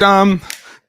Dum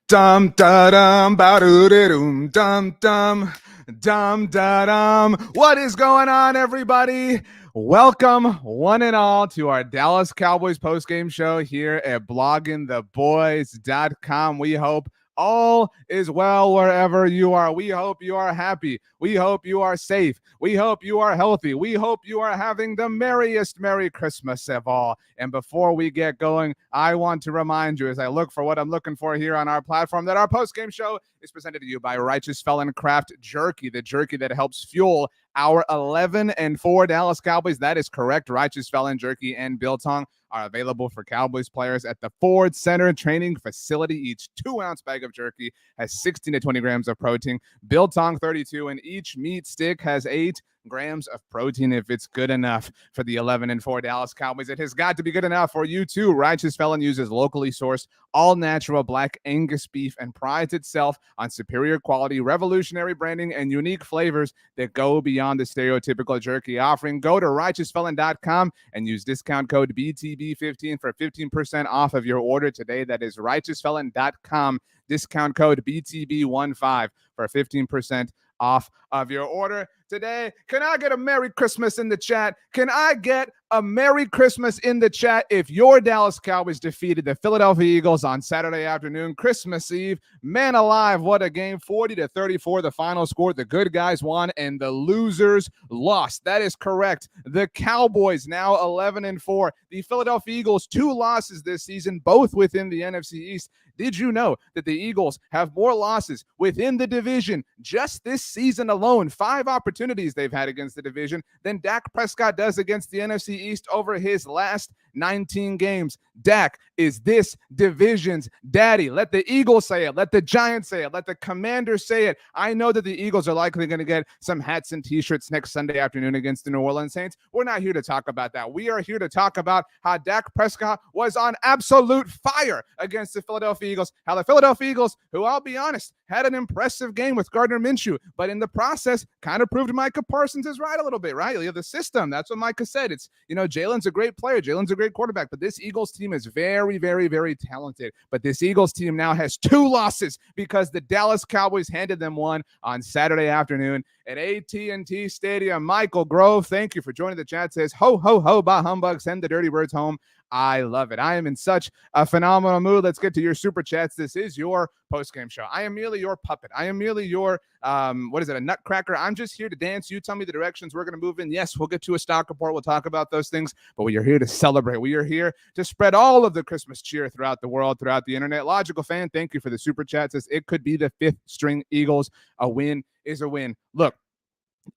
dum da dum ba doo dum dum dum dum da dum. What is going on, everybody? Welcome, one and all, to our Dallas Cowboys postgame show here at bloggingtheboys.com. We hope all is well wherever you are. We hope you are happy. We hope you are safe. We hope you are healthy. We hope you are having the merriest Merry Christmas of all. And before we get going, I want to remind you, as I look for what I'm looking for here on our platform, that our postgame show is presented to you by Righteous Felon Craft Jerky, the jerky that helps fuel our 11-4 Dallas Cowboys. That is correct. Righteous Felon Jerky and Biltong are available for Cowboys players at the Ford Center Training Facility. Each 2-ounce bag of jerky has 16 to 20 grams of protein. Biltong 32, and each meat stick has 8 grams of protein. If it's good enough for the 11-4 Dallas Cowboys, it has got to be good enough for you too. Righteous Felon uses locally sourced, all-natural black Angus beef and prides itself on superior quality, revolutionary branding, and unique flavors that go beyond the stereotypical jerky offering. Go to righteousfelon.com and use discount code BTB15 for 15% off of your order today. That is righteousfelon.com, discount code BTB15 for 15% off of your order today. Can I get a Merry Christmas in the chat? Can I get a Merry Christmas in the chat if your Dallas Cowboys defeated the Philadelphia Eagles on Saturday afternoon, Christmas Eve? Man alive, what a game. 40-34, the final score. The good guys won and the losers lost. That is correct. The Cowboys now 11-4. The Philadelphia Eagles, 2 losses this season, both within the NFC East. Did you know that the Eagles have more losses within the division just this season alone? 5 opportunities they've had against the division than Dak Prescott does against the NFC East over his last 19 games. Dak is this division's daddy. Let the Eagles say it. Let the Giants say it. Let the Commanders say it. I know that the Eagles are likely going to get some hats and t-shirts next Sunday afternoon against the New Orleans Saints. We're not here to talk about that. We are here to talk about how Dak Prescott was on absolute fire against the Philadelphia Eagles. How the Philadelphia Eagles, who I'll be honest, had an impressive game with Gardner Minshew, but in the process kind of proved Micah Parsons is right a little bit, right? The system, that's what Micah said. It's, Jalen's a great player. Jalen's a great quarterback, but this Eagles team is very, very, very talented. But this Eagles team now has 2 losses because the Dallas Cowboys handed them one on Saturday afternoon at AT&T Stadium. Michael Grove, thank you for joining the chat. Says, ho, ho, ho, bah humbug, send the dirty birds home. I love it. I am in such a phenomenal mood. Let's get to your super chats. This is your post-game show. I am merely your puppet. I am merely your, a nutcracker. I'm just here to dance. You tell me the directions we're going to move in. Yes, we'll get to a stock report. We'll talk about those things, but we are here to celebrate. We are here to spread all of the Christmas cheer throughout the world, throughout the internet. Logical Fan, thank you for the super chat. Says it could be the 5th string Eagles. A win is a win. Look,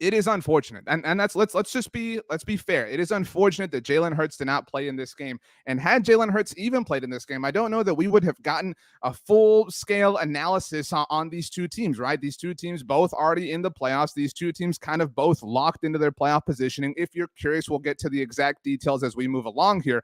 it is unfortunate, and that's let's be fair. It is unfortunate that Jalen Hurts did not play in this game. And had Jalen Hurts even played in this game, I don't know that we would have gotten a full-scale analysis on these 2 teams, right? These 2 teams both already in the playoffs. These 2 teams kind of both locked into their playoff positioning. If you're curious, we'll get to the exact details as we move along here.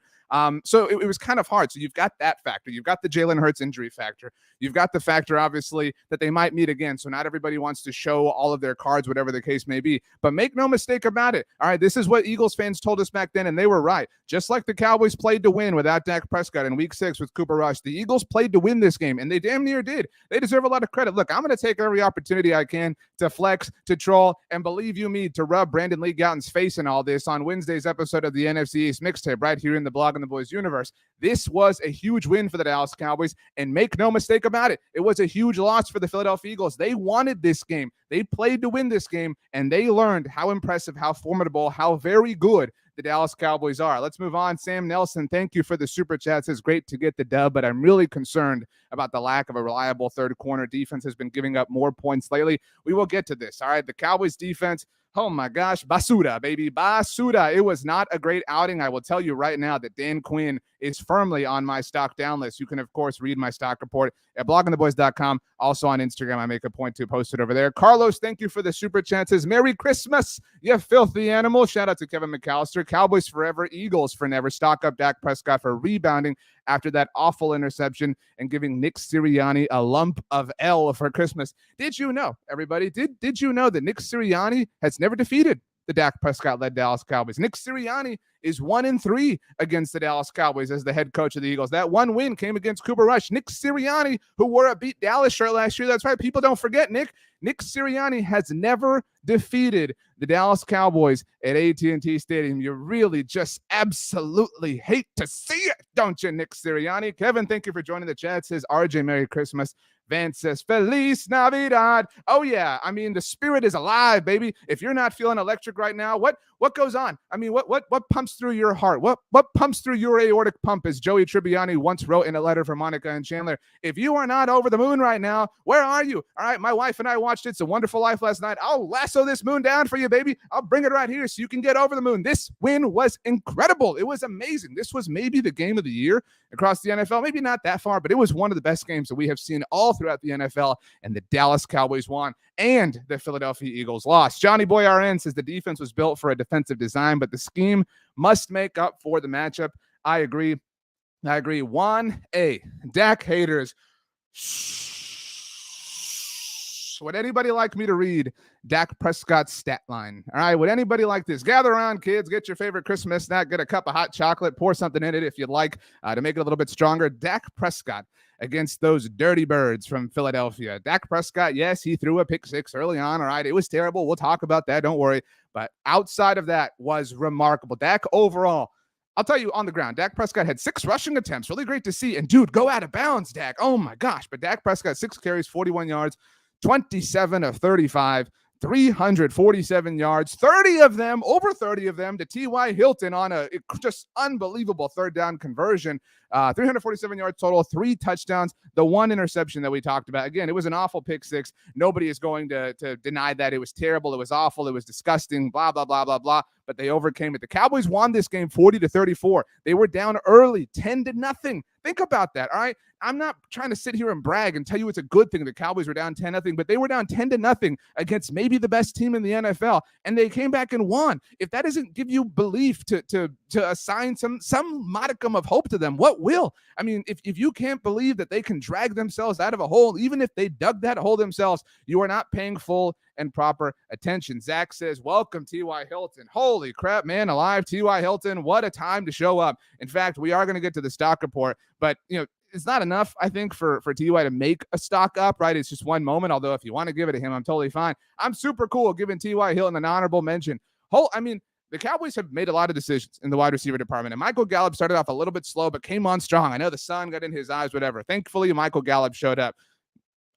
So it was kind of hard. So you've got that factor. You've got the Jalen Hurts injury factor. You've got the factor, obviously, that they might meet again. So not everybody wants to show all of their cards, whatever the case may be. But make no mistake about it. All right, this is what Eagles fans told us back then, and they were right. Just like the Cowboys played to win without Dak Prescott in Week 6 with Cooper Rush, the Eagles played to win this game, and they damn near did. They deserve a lot of credit. Look, I'm going to take every opportunity I can to flex, to troll, and believe you me, to rub Brandon Lee Gowton's face in all this on Wednesday's episode of the NFC East Mixtape right here in the Blog and the Boys universe. This was a huge win for the Dallas Cowboys, and make no mistake about it, it was a huge loss for the Philadelphia Eagles. They wanted this game. They played to win this game, and they learned how impressive, how formidable, how very good the Dallas Cowboys are. Let's move on. Sam Nelson, thank you for the super chat. Says great to get the dub, but I'm really concerned about the lack of a reliable third corner. Defense has been giving up more points lately. We will get to this. All right, the Cowboys defense, oh my gosh, basura, baby, basura. It was not a great outing. I will tell you right now that Dan Quinn is firmly on my stock down list. You can, of course, read my stock report at bloggingtheboys.com. Also on Instagram, I make a point to post it over there. Carlos, thank you for the super chances. Merry Christmas, you filthy animal. Shout out to Kevin McAllister. Cowboys forever, Eagles for never. Stock up Dak Prescott for rebounding after that awful interception and giving Nick Sirianni a lump of L for Christmas. Did you know, everybody, did you know that Nick Sirianni has never defeated the Dak Prescott-led Dallas Cowboys. Nick Sirianni is 1-3 against the Dallas Cowboys as the head coach of the Eagles. That one win came against Cooper Rush. Nick Sirianni, who wore a Beat Dallas shirt last year. That's right. People don't forget, Nick. Nick Sirianni has never defeated the Dallas Cowboys at AT&T Stadium. You really just absolutely hate to see it, don't you, Nick Sirianni? Kevin, thank you for joining the chat. Says RJ, Merry Christmas. Vance says, Feliz Navidad. Oh, yeah. I mean, the spirit is alive, baby. If you're not feeling electric right now, what goes on? I mean, what pumps through your heart? What pumps through your aortic pump, as Joey Tribbiani once wrote in a letter for Monica and Chandler? If you are not over the moon right now, where are you? All right, my wife and I watched It's a Wonderful Life last night. I'll lasso this moon down for you, baby. I'll bring it right here so you can get over the moon. This win was incredible. It was amazing. This was maybe the game of the year across the NFL. Maybe not that far, but it was one of the best games that we have seen all throughout the NFL, and the Dallas Cowboys won and the Philadelphia Eagles lost. Johnny Boy RN says the defense was built for a defensive design, but the scheme must make up for the matchup. I agree. 1A. Dak haters. Would anybody like me to read Dak Prescott's stat line? All right. Would anybody like this? Gather around, kids. Get your favorite Christmas snack. Get a cup of hot chocolate. Pour something in it if you'd like to make it a little bit stronger. Dak Prescott against those dirty birds from Philadelphia. Dak Prescott, yes, he threw a pick six early on. All right. It was terrible. We'll talk about that. Don't worry. But outside of that was remarkable. Dak overall, I'll tell you on the ground, Dak Prescott had 6 rushing attempts. Really great to see. And dude, go out of bounds, Dak. Oh my gosh. But Dak Prescott, 6 carries, 41 yards. 27 of 35, 347 yards, 30 of them, over 30 of them to T.Y. Hilton on a just unbelievable third down conversion. 347 yards total, 3 touchdowns, the 1 interception that we talked about. Again, it was an awful pick six. Nobody is going to deny that. It was terrible. It was awful. It was disgusting, blah, blah, blah, blah, blah. But they overcame it. The Cowboys won this game 40-34. They were down early, 10-0. Think about that, all right? I'm not trying to sit here and brag and tell you it's a good thing the Cowboys were down 10-0, but they were down 10-0 against maybe the best team in the NFL, and they came back and won. If that doesn't give you belief to assign some modicum of hope to them, what will? I mean, if you can't believe that they can drag themselves out of a hole, even if they dug that hole themselves, you are not paying full and proper attention. Zach says, welcome, T.Y. Hilton. Holy crap, man alive, T.Y. Hilton. What a time to show up. In fact, we are going to get to the stock report, but, it's not enough, I think, for T.Y. to make a stock up, right? It's just one moment, although if you want to give it to him, I'm totally fine. I'm super cool giving T.Y. Hilton an honorable mention. The Cowboys have made a lot of decisions in the wide receiver department, and Michael Gallup started off a little bit slow, but came on strong. I know the sun got in his eyes, whatever. Thankfully, Michael Gallup showed up.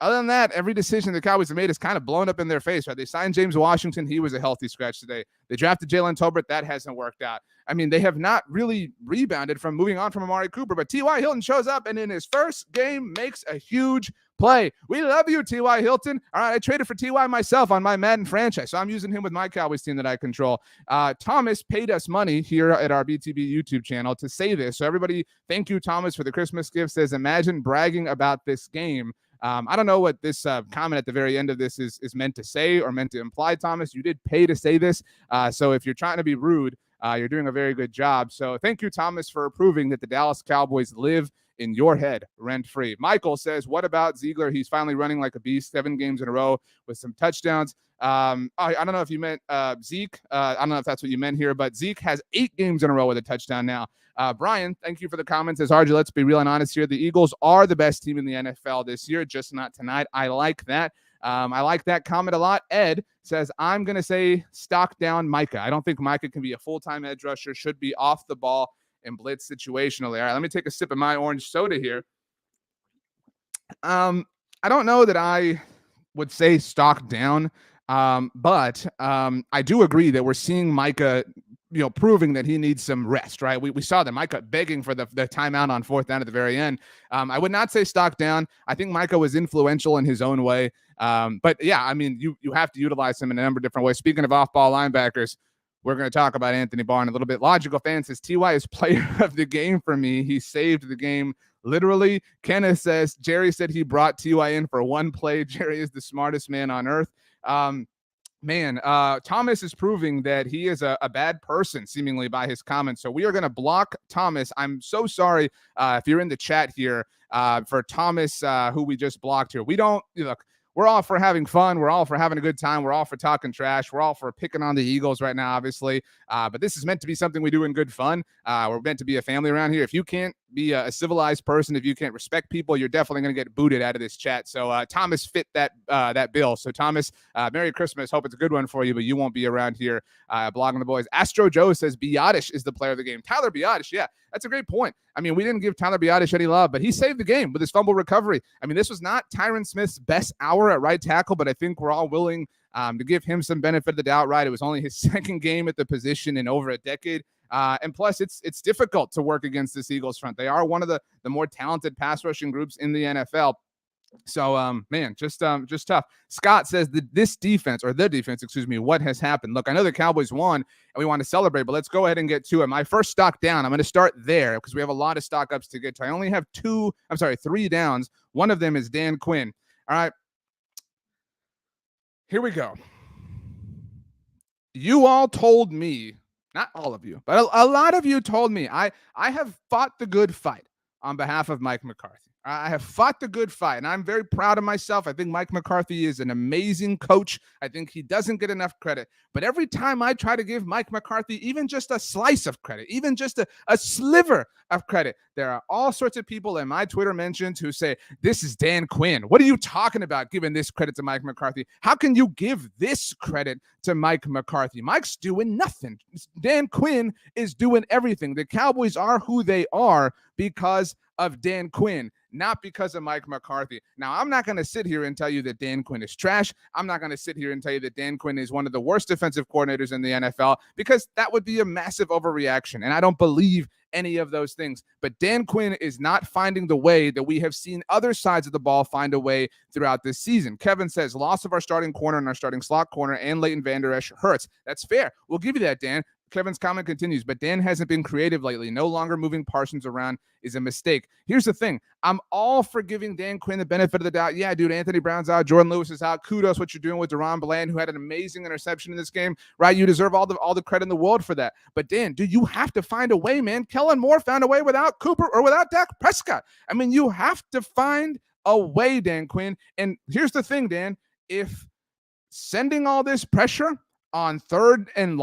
Other than that, every decision the Cowboys have made is kind of blown up in their face, right? They signed James Washington. He was a healthy scratch today. They drafted Jalen Tolbert. That hasn't worked out. I mean, they have not really rebounded from moving on from Amari Cooper, but T.Y. Hilton shows up and in his first game makes a huge play. We love you, T.Y. Hilton. All right, I traded for T.Y. myself on my Madden franchise, so I'm using him with my Cowboys team that I control. Thomas paid us money here at our BTB YouTube channel to say this. So everybody, thank you, Thomas, for the Christmas gift. Says, imagine bragging about this game. I don't know what this comment at the very end of this is meant to say or meant to imply, Thomas. You did pay to say this. So if you're trying to be rude, you're doing a very good job. So thank you, Thomas, for proving that the Dallas Cowboys live in your head rent-free. Michael says, what about Ziegler? He's finally running like a beast, 7 games in a row with some touchdowns. I don't know if you meant Zeke. I don't know if that's what you meant here, but Zeke has 8 games in a row with a touchdown now. Brian, thank you for the comments. As RJ, let's be real and honest here. The Eagles are the best team in the NFL this year, just not tonight. I like that. I like that comment a lot. Ed says, I'm going to say stock down Micah. I don't think Micah can be a full-time edge rusher, should be off the ball and blitz situationally. All right, let me take a sip of my orange soda here. I don't know that I would say stock down, but I do agree that we're seeing Micah, proving that he needs some rest, right? We saw that Micah begging for the timeout on 4th down at the very end. I would not say stock down. I think Micah was influential in his own way. But yeah, I mean, you have to utilize him in a number of different ways. Speaking of off-ball linebackers, we're going to talk about Anthony Barr in a little bit. Logical Fan says, T.Y. is player of the game for me. He saved the game literally. Kenneth says, Jerry said he brought T.Y. in for one play. Jerry is the smartest man on earth. Thomas is proving that he is a bad person, seemingly, by his comments. So we are going to block Thomas. I'm so sorry if you're in the chat here for Thomas, who we just blocked here. We don't look. we're all for having fun. We're all for having a good time. We're all for talking trash. We're all for picking on the Eagles right now, obviously. But this is meant to be something we do in good fun. We're meant to be a family around here. If you can't be a civilized person, if you can't respect people, you're definitely going to get booted out of this chat. So Thomas fit that bill. So Thomas, Merry Christmas. Hope it's a good one for you, but you won't be around here blogging the boys. Astro Joe says Biotish is the player of the game. Tyler Biotish, yeah, that's a great point. I mean, we didn't give Tyler Biotish any love, but he saved the game with his fumble recovery. I mean, this was not Tyron Smith's best hour at right tackle, but I think we're all willing to give him some benefit of the doubt, right? It was only his second game at the position in over a decade. And plus, it's difficult to work against this Eagles front. They are one of the more talented pass rushing groups in the NFL. So, man, just tough. Scott says that the defense, what has happened? Look, I know the Cowboys won and we want to celebrate, but let's go ahead and get to it. My first stock down, I'm going to start there because we have a lot of stock ups to get to. I only have 3 downs. One of them is Dan Quinn. All right, here we go. You all told me, not all of you, but a lot of you told me I have fought the good fight on behalf of Mike McCarthy. I have fought the good fight, and I'm very proud of myself. I think Mike McCarthy is an amazing coach. I think he doesn't get enough credit. But every time I try to give Mike McCarthy even just a slice of credit, even just a sliver of credit, there are all sorts of people in my Twitter mentions who say, this is Dan Quinn. What are you talking about giving this credit to Mike McCarthy? How can you give this credit to Mike McCarthy? Mike's doing nothing. Dan Quinn is doing everything. The Cowboys are who they are because of Dan Quinn, not because of Mike McCarthy. Now, I'm not going to sit here and tell you that Dan Quinn is trash. I'm not going to sit here and tell you that Dan Quinn is one of the worst defensive coordinators in the NFL because that would be a massive overreaction, and I don't believe any of those things. But Dan Quinn is not finding the way that we have seen other sides of the ball find a way throughout this season. Kevin says, loss of our starting corner and our starting slot corner and Leighton Vander Esch hurts. That's fair. We'll give you that, Dan. Kevin's comment continues, but Dan hasn't been creative lately. No longer moving Parsons around is a mistake. Here's the thing. I'm all for giving Dan Quinn the benefit of the doubt. Yeah, dude, Anthony Brown's out. Jordan Lewis is out. Kudos what you're doing with Deron Bland, who had an amazing interception in this game, right? You deserve all the credit in the world for that. But Dan, dude, you have to find a way, man. Kellen Moore found a way without Cooper or without Dak Prescott. I mean, you have to find a way, Dan Quinn. And here's the thing, Dan. If sending all this pressure on third and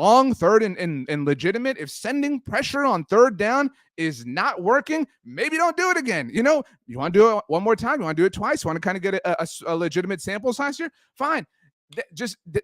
legitimate, if sending pressure on third down is not working, maybe don't do it again. You know, you want to do it one more time, you want to do it twice, you want to kind of get a legitimate sample size here, fine.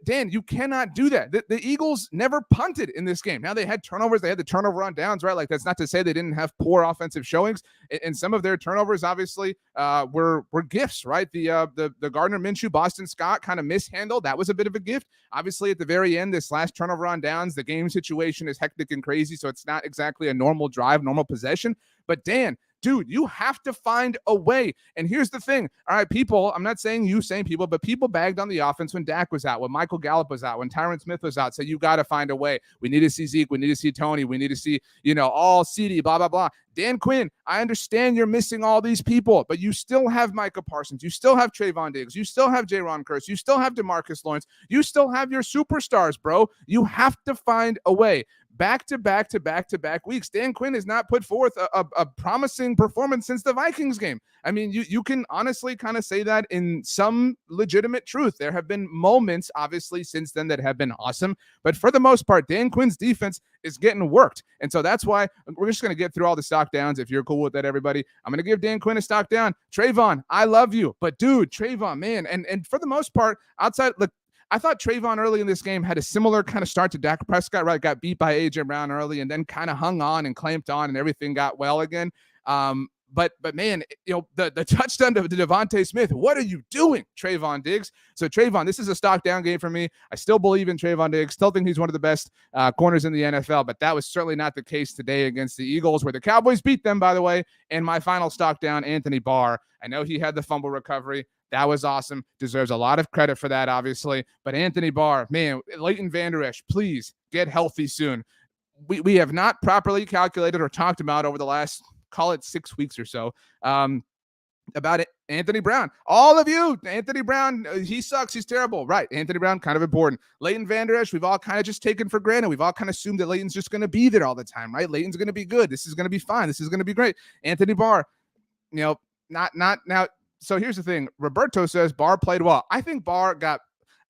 Dan, you cannot do that. The Eagles never punted in this game. Now they had turnovers. They had the turnover on downs, right? Like, that's not to say they didn't have poor offensive showings. And some of their turnovers, obviously, were gifts, right? The Gardner Minshew, Boston Scott kind of mishandled. That was a bit of a gift. Obviously, at the very end, this last turnover on downs, the game situation is hectic and crazy, so it's not exactly a normal drive, normal possession. But Dan, dude, you have to find a way. And here's the thing. All right, people, I'm not saying you same people, but people bagged on the offense when Dak was out, when Michael Gallup was out, when Tyron Smith was out. So you got to find a way. We need to see Zeke. We need to see Tony. We need to see, all CeeDee, blah, blah, blah. Dan Quinn, I understand you're missing all these people, but you still have Micah Parsons. You still have Trayvon Diggs. You still have Jaron Kearse. You still have DeMarcus Lawrence. You still have your superstars, bro. You have to find a way. Back-to-back weeks, Dan Quinn has not put forth a promising performance since the Vikings game. I mean, you can honestly kind of say that in some legitimate truth. There have been moments, obviously, since then that have been awesome. But for the most part, Dan Quinn's defense is getting worked. And so that's why we're just going to get through all the stock downs. If you're cool with that, everybody, I'm going to give Dan Quinn a stock down. Trayvon, I love you. But, dude, Trayvon, man, and for the most part, outside, look, I thought Trayvon early in this game had a similar kind of start to Dak Prescott, right? Got beat by A.J. Brown early and then kind of hung on and clamped on and everything got well again. But man, the touchdown to Devontae Smith, what are you doing, Trayvon Diggs? So Trayvon, this is a stock down game for me. I still believe in Trayvon Diggs, still think he's one of the best corners in the NFL, but that was certainly not the case today against the Eagles, where the Cowboys beat them, by the way. And my final stock down, Anthony Barr. I know he had the fumble recovery. That was awesome. Deserves a lot of credit for that, obviously. But Anthony Barr, man, Leighton Vander Esch, please get healthy soon. We have not properly calculated or talked about over the last, call it 6 weeks or so, about it. Anthony Brown. All of you, Anthony Brown, he sucks. He's terrible. Right. Anthony Brown, kind of important. Leighton Vander Esch, we've all kind of just taken for granted. We've all kind of assumed that Leighton's just going to be there all the time, right? Leighton's going to be good. This is going to be fine. This is going to be great. Anthony Barr, not now. So here's the thing. Roberto says Barr played well. I think Barr got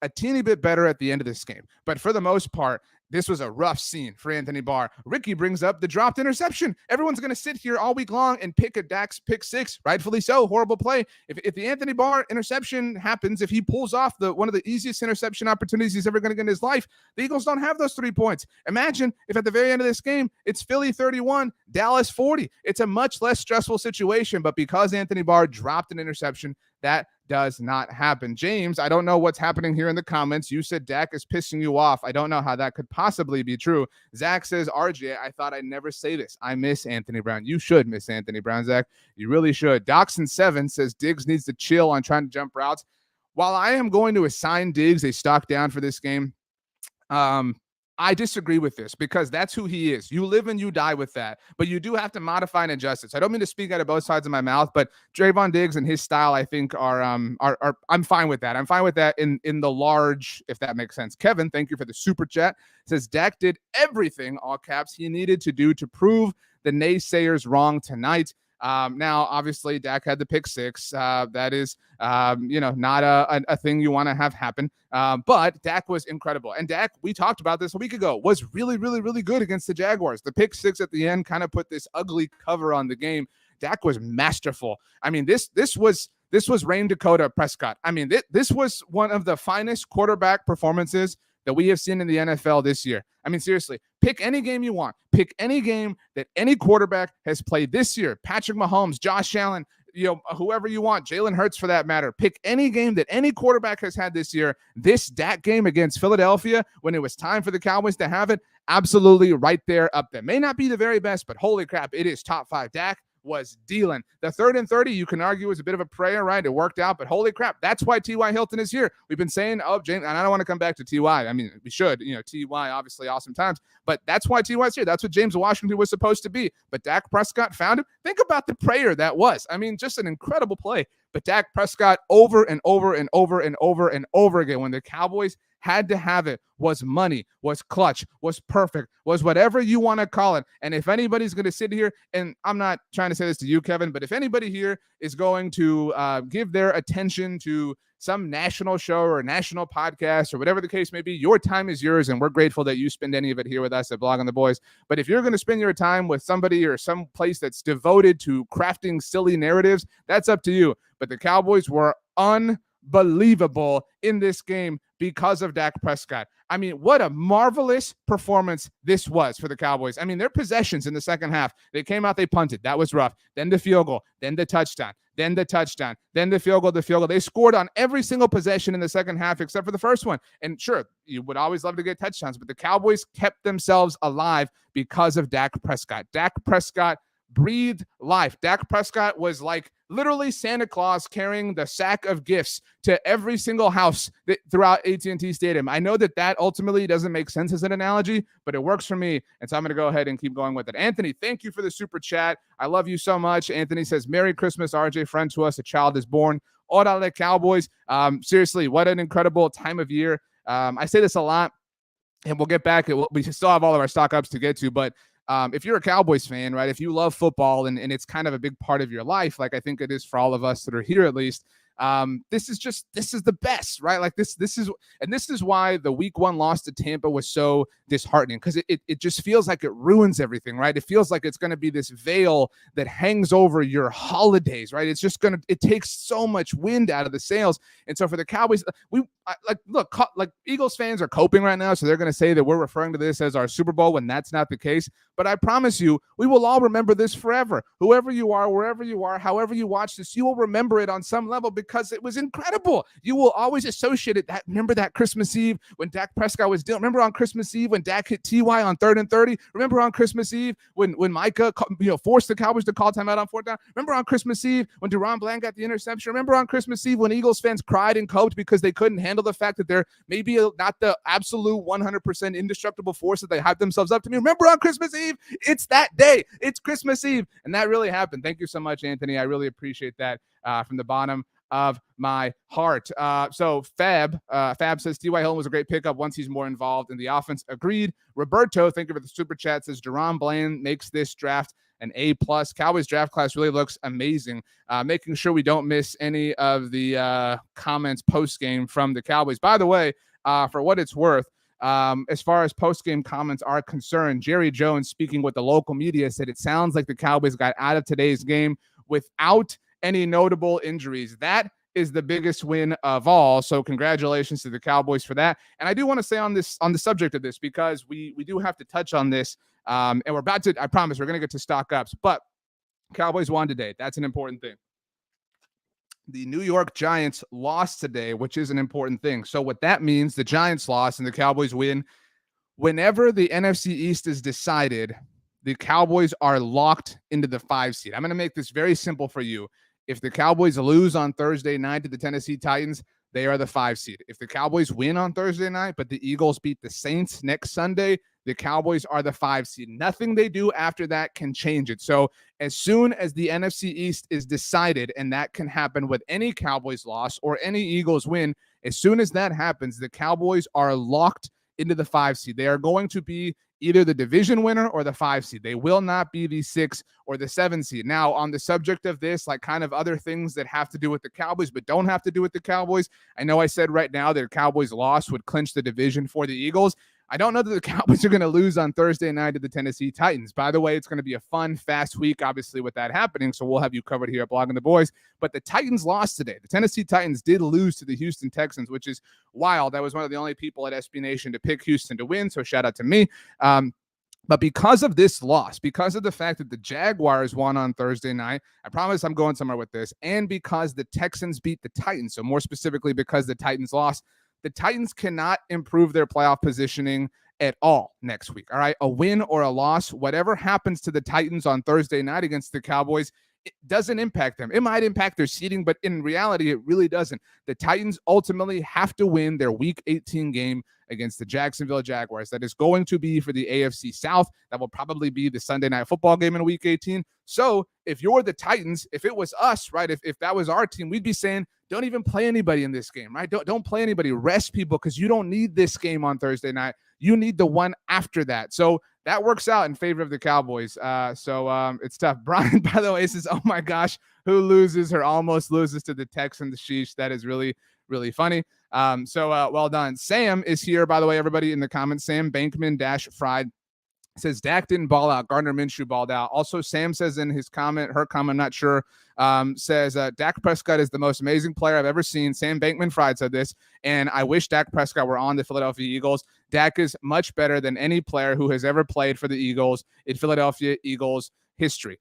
a teeny bit better at the end of this game. But for the most part, this was a rough scene for Anthony Barr. Ricky brings up the dropped interception. Everyone's going to sit here all week long and pick a Dak's pick six. Rightfully so. Horrible play. If the Anthony Barr interception happens, if he pulls off one of the easiest interception opportunities he's ever going to get in his life, the Eagles don't have those 3 points. Imagine if at the very end of this game, it's Philly 31, Dallas 40. It's a much less stressful situation, but because Anthony Barr dropped an interception, that does not happen. James, I don't know what's happening here in the comments. You said Dak is pissing you off. I don't know how that could possibly be true. Zach says, RJ, I thought I'd never say this. I miss Anthony Brown. You should miss Anthony Brown, Zach. You really should. Doxson7 says Diggs needs to chill on trying to jump routes. While I am going to assign Diggs a stock down for this game, I disagree with this because that's who he is. You live and you die with that, but you do have to modify and adjust it. So I don't mean to speak out of both sides of my mouth, but Trayvon Diggs and his style, I think are I'm fine with that. I'm fine with that in the large, if that makes sense. Kevin, thank you for the super chat. Says Dak did everything, all caps, he needed to do to prove the naysayers wrong tonight. Now, obviously, Dak had the pick six. That is, not a thing you want to have happen. But Dak was incredible. And Dak, we talked about this a week ago, was really, really, really good against the Jaguars. The pick six at the end kind of put this ugly cover on the game. Dak was masterful. I mean, this was Rain Dakota Prescott. I mean, this was one of the finest quarterback performances that we have seen in the NFL this year. I mean, seriously, pick any game you want. Pick any game that any quarterback has played this year. Patrick Mahomes, Josh Allen, whoever you want, Jalen Hurts for that matter. Pick any game that any quarterback has had this year. This Dak game against Philadelphia, when it was time for the Cowboys to have it, absolutely right there up there. May not be the very best, but holy crap, it is top five. Dak was dealing. The 3rd and 30, you can argue, was a bit of a prayer, right? It worked out, but holy crap, that's why T.Y. Hilton is here. We've been saying, James, and I don't want to come back to T.Y. I mean, we should, T.Y. obviously awesome times, but that's why T.Y.'s here. That's what James Washington was supposed to be. But Dak Prescott found him. Think about the prayer that was. I mean, just an incredible play. But Dak Prescott over and over and over and over and over again, when the Cowboys had to have it, was money, was clutch, was perfect, was whatever you want to call it. And if anybody's going to sit here, and I'm not trying to say this to you, Kevin, but if anybody here is going to give their attention to some national show or national podcast or whatever the case may be, your time is yours, and we're grateful that you spend any of it here with us at Blog on the Boys. But if you're going to spend your time with somebody or some place that's devoted to crafting silly narratives, that's up to you. But the Cowboys were unbelievable in this game because of Dak Prescott. I mean, what a marvelous performance this was for the Cowboys. I mean, their possessions in the second half, they came out, they punted. That was rough. Then the field goal, then the touchdown, then the touchdown, then the field goal. They scored on every single possession in the second half except for the first one. And sure, you would always love to get touchdowns, but the Cowboys kept themselves alive because of Dak Prescott. Dak Prescott breathed life. Dak Prescott was like literally Santa Claus carrying the sack of gifts to every single house throughout AT&T Stadium. I know that ultimately doesn't make sense as an analogy, but it works for me, and so I'm going to go ahead and keep going with it. Anthony, thank you for the super chat. I love you so much. Anthony says, Merry Christmas, RJ, friend to us. A child is born. Orale Cowboys. Seriously, what an incredible time of year. I say this a lot, and we'll get back. We still have all of our stock ups to get to, but if you're a Cowboys fan, right, if you love football and it's kind of a big part of your life, like I think it is for all of us that are here at least, this is the best, right? Like this is why the week 1 loss to Tampa was so disheartening, because it just feels like it ruins everything, right? It feels like it's going to be this veil that hangs over your holidays, right? It takes so much wind out of the sails. And so for the Cowboys, Eagles fans are coping right now, so they're going to say that we're referring to this as our Super Bowl when that's not the case. But I promise you, we will all remember this forever. Whoever you are, wherever you are, however you watch this, you will remember it on some level because it was incredible. You will always associate it. Remember that Christmas Eve when Dak Prescott was dealing. Remember on Christmas Eve when Dak hit T.Y. on 3rd and 30. Remember on Christmas Eve when Micah forced the Cowboys to call timeout on 4th down. Remember on Christmas Eve when Deron Bland got the interception. Remember on Christmas Eve when Eagles fans cried and coped because they couldn't handle the fact that they're maybe not the absolute 100% indestructible force that they hyped themselves up to be. Remember on Christmas Eve, it's that day. It's Christmas Eve. And that really happened. Thank you so much, Anthony. I really appreciate that from the bottom of my heart. So Fab says T.Y. Hilton was a great pickup once he's more involved in the offense. Agreed. Roberto, thank you for the super chat, says Deron Bland makes this draft an A+. Cowboys draft class really looks amazing. Making sure we don't miss any of the comments post-game from the Cowboys. By the way, for what it's worth, as far as post-game comments are concerned, Jerry Jones, speaking with the local media, said it sounds like the Cowboys got out of today's game without any notable injuries. That is the biggest win of all. So congratulations to the Cowboys for that. And I do want to say on the subject of this, because we do have to touch on this. And we're about to, I promise, we're going to get to stock ups, but Cowboys won today. That's an important thing. The New York Giants lost today, which is an important thing. So what that means, the Giants lost and the Cowboys win. Whenever the NFC East is decided, the Cowboys are locked into the 5 seed. I'm going to make this very simple for you. If the Cowboys lose on Thursday night to the Tennessee Titans, they are the 5 seed. If the Cowboys win on Thursday night, but the Eagles beat the Saints next Sunday, the Cowboys are the 5 seed. Nothing they do after that can change it. So as soon as the NFC East is decided, and that can happen with any Cowboys loss or any Eagles win, as soon as that happens, the Cowboys are locked into the 5 seed. They are going to be either the division winner or the 5 seed. They will not be the 6 or the 7 seed. Now, on the subject of this, like kind of other things that have to do with the Cowboys but don't have to do with the Cowboys, I know I said right now that a Cowboys loss would clinch the division for the Eagles. I don't know that the Cowboys are going to lose on Thursday night to the Tennessee Titans. By the way, it's going to be a fun, fast week, obviously, with that happening, so we'll have you covered here at Blogging the Boys. But the Titans lost today. The Tennessee Titans did lose to the Houston Texans, which is wild. I was one of the only people at SB Nation to pick Houston to win, so shout out to me. But because of this loss, because of the fact that the Jaguars won on Thursday night, I promise I'm going somewhere with this, and because the Texans beat the Titans, so more specifically because the Titans lost, the Titans cannot improve their playoff positioning at all next week. All right, a win or a loss, whatever happens to the Titans on Thursday night against the Cowboys, it doesn't impact them. It might impact their seeding, but in reality, it really doesn't. The Titans ultimately have to win their Week 18 game against the Jacksonville Jaguars. That is going to be for the AFC South. That will probably be the Sunday Night Football game in Week 18. So if you're the Titans, if it was us, right, if that was our team, we'd be saying, don't even play anybody in this game, right? Don't play anybody. Rest people, because you don't need this game on Thursday night. You need the one after that. So that works out in favor of the Cowboys. So it's tough. Brian, by the way, says, oh my gosh, who loses or almost loses to the Texans? Sheesh, that is really, really funny. So well done. Sam is here, by the way, everybody in the comments. Sam Bankman-Fried says Dak didn't ball out. Gardner Minshew balled out. Also, Sam says in his comment, her comment, I'm not sure, says Dak Prescott is the most amazing player I've ever seen. Sam Bankman-Fried said this, and I wish Dak Prescott were on the Philadelphia Eagles. Dak is much better than any player who has ever played for the Eagles in Philadelphia Eagles history.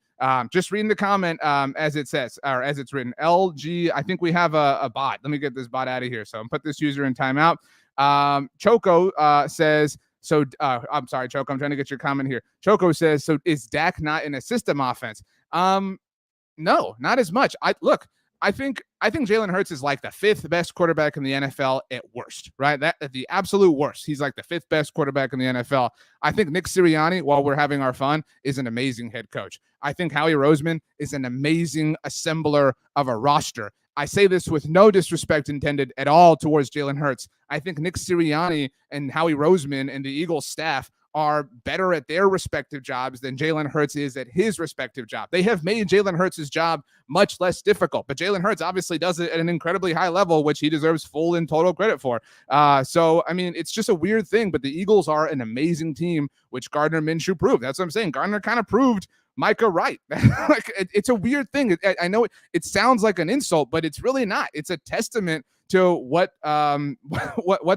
Just reading the comment as it says, or as it's written. LG, I think we have a bot. Let me get this bot out of here. So I'm put this user in timeout. Choco says, so I'm sorry, Choco, I'm trying to get your comment here. Choco says, so is Dak not in a system offense? No, not as much. I think Jalen Hurts is like the 5th best quarterback in the NFL at worst, right? That at the absolute worst. He's like the 5th best quarterback in the NFL. I think Nick Sirianni, while we're having our fun, is an amazing head coach. I think Howie Roseman is an amazing assembler of a roster. I say this with no disrespect intended at all towards Jalen Hurts. I think Nick Sirianni and Howie Roseman and the Eagles staff are better at their respective jobs than Jalen Hurts is at his respective job. They have made Jalen Hurts' job much less difficult, but Jalen Hurts obviously does it at an incredibly high level, which he deserves full and total credit for. So, I mean, it's just a weird thing, but the Eagles are an amazing team, which Gardner Minshew proved. That's what I'm saying. Gardner kind of proved Micah right. Like, it's a weird thing. I know it sounds like an insult, but it's really not. It's a testament to what the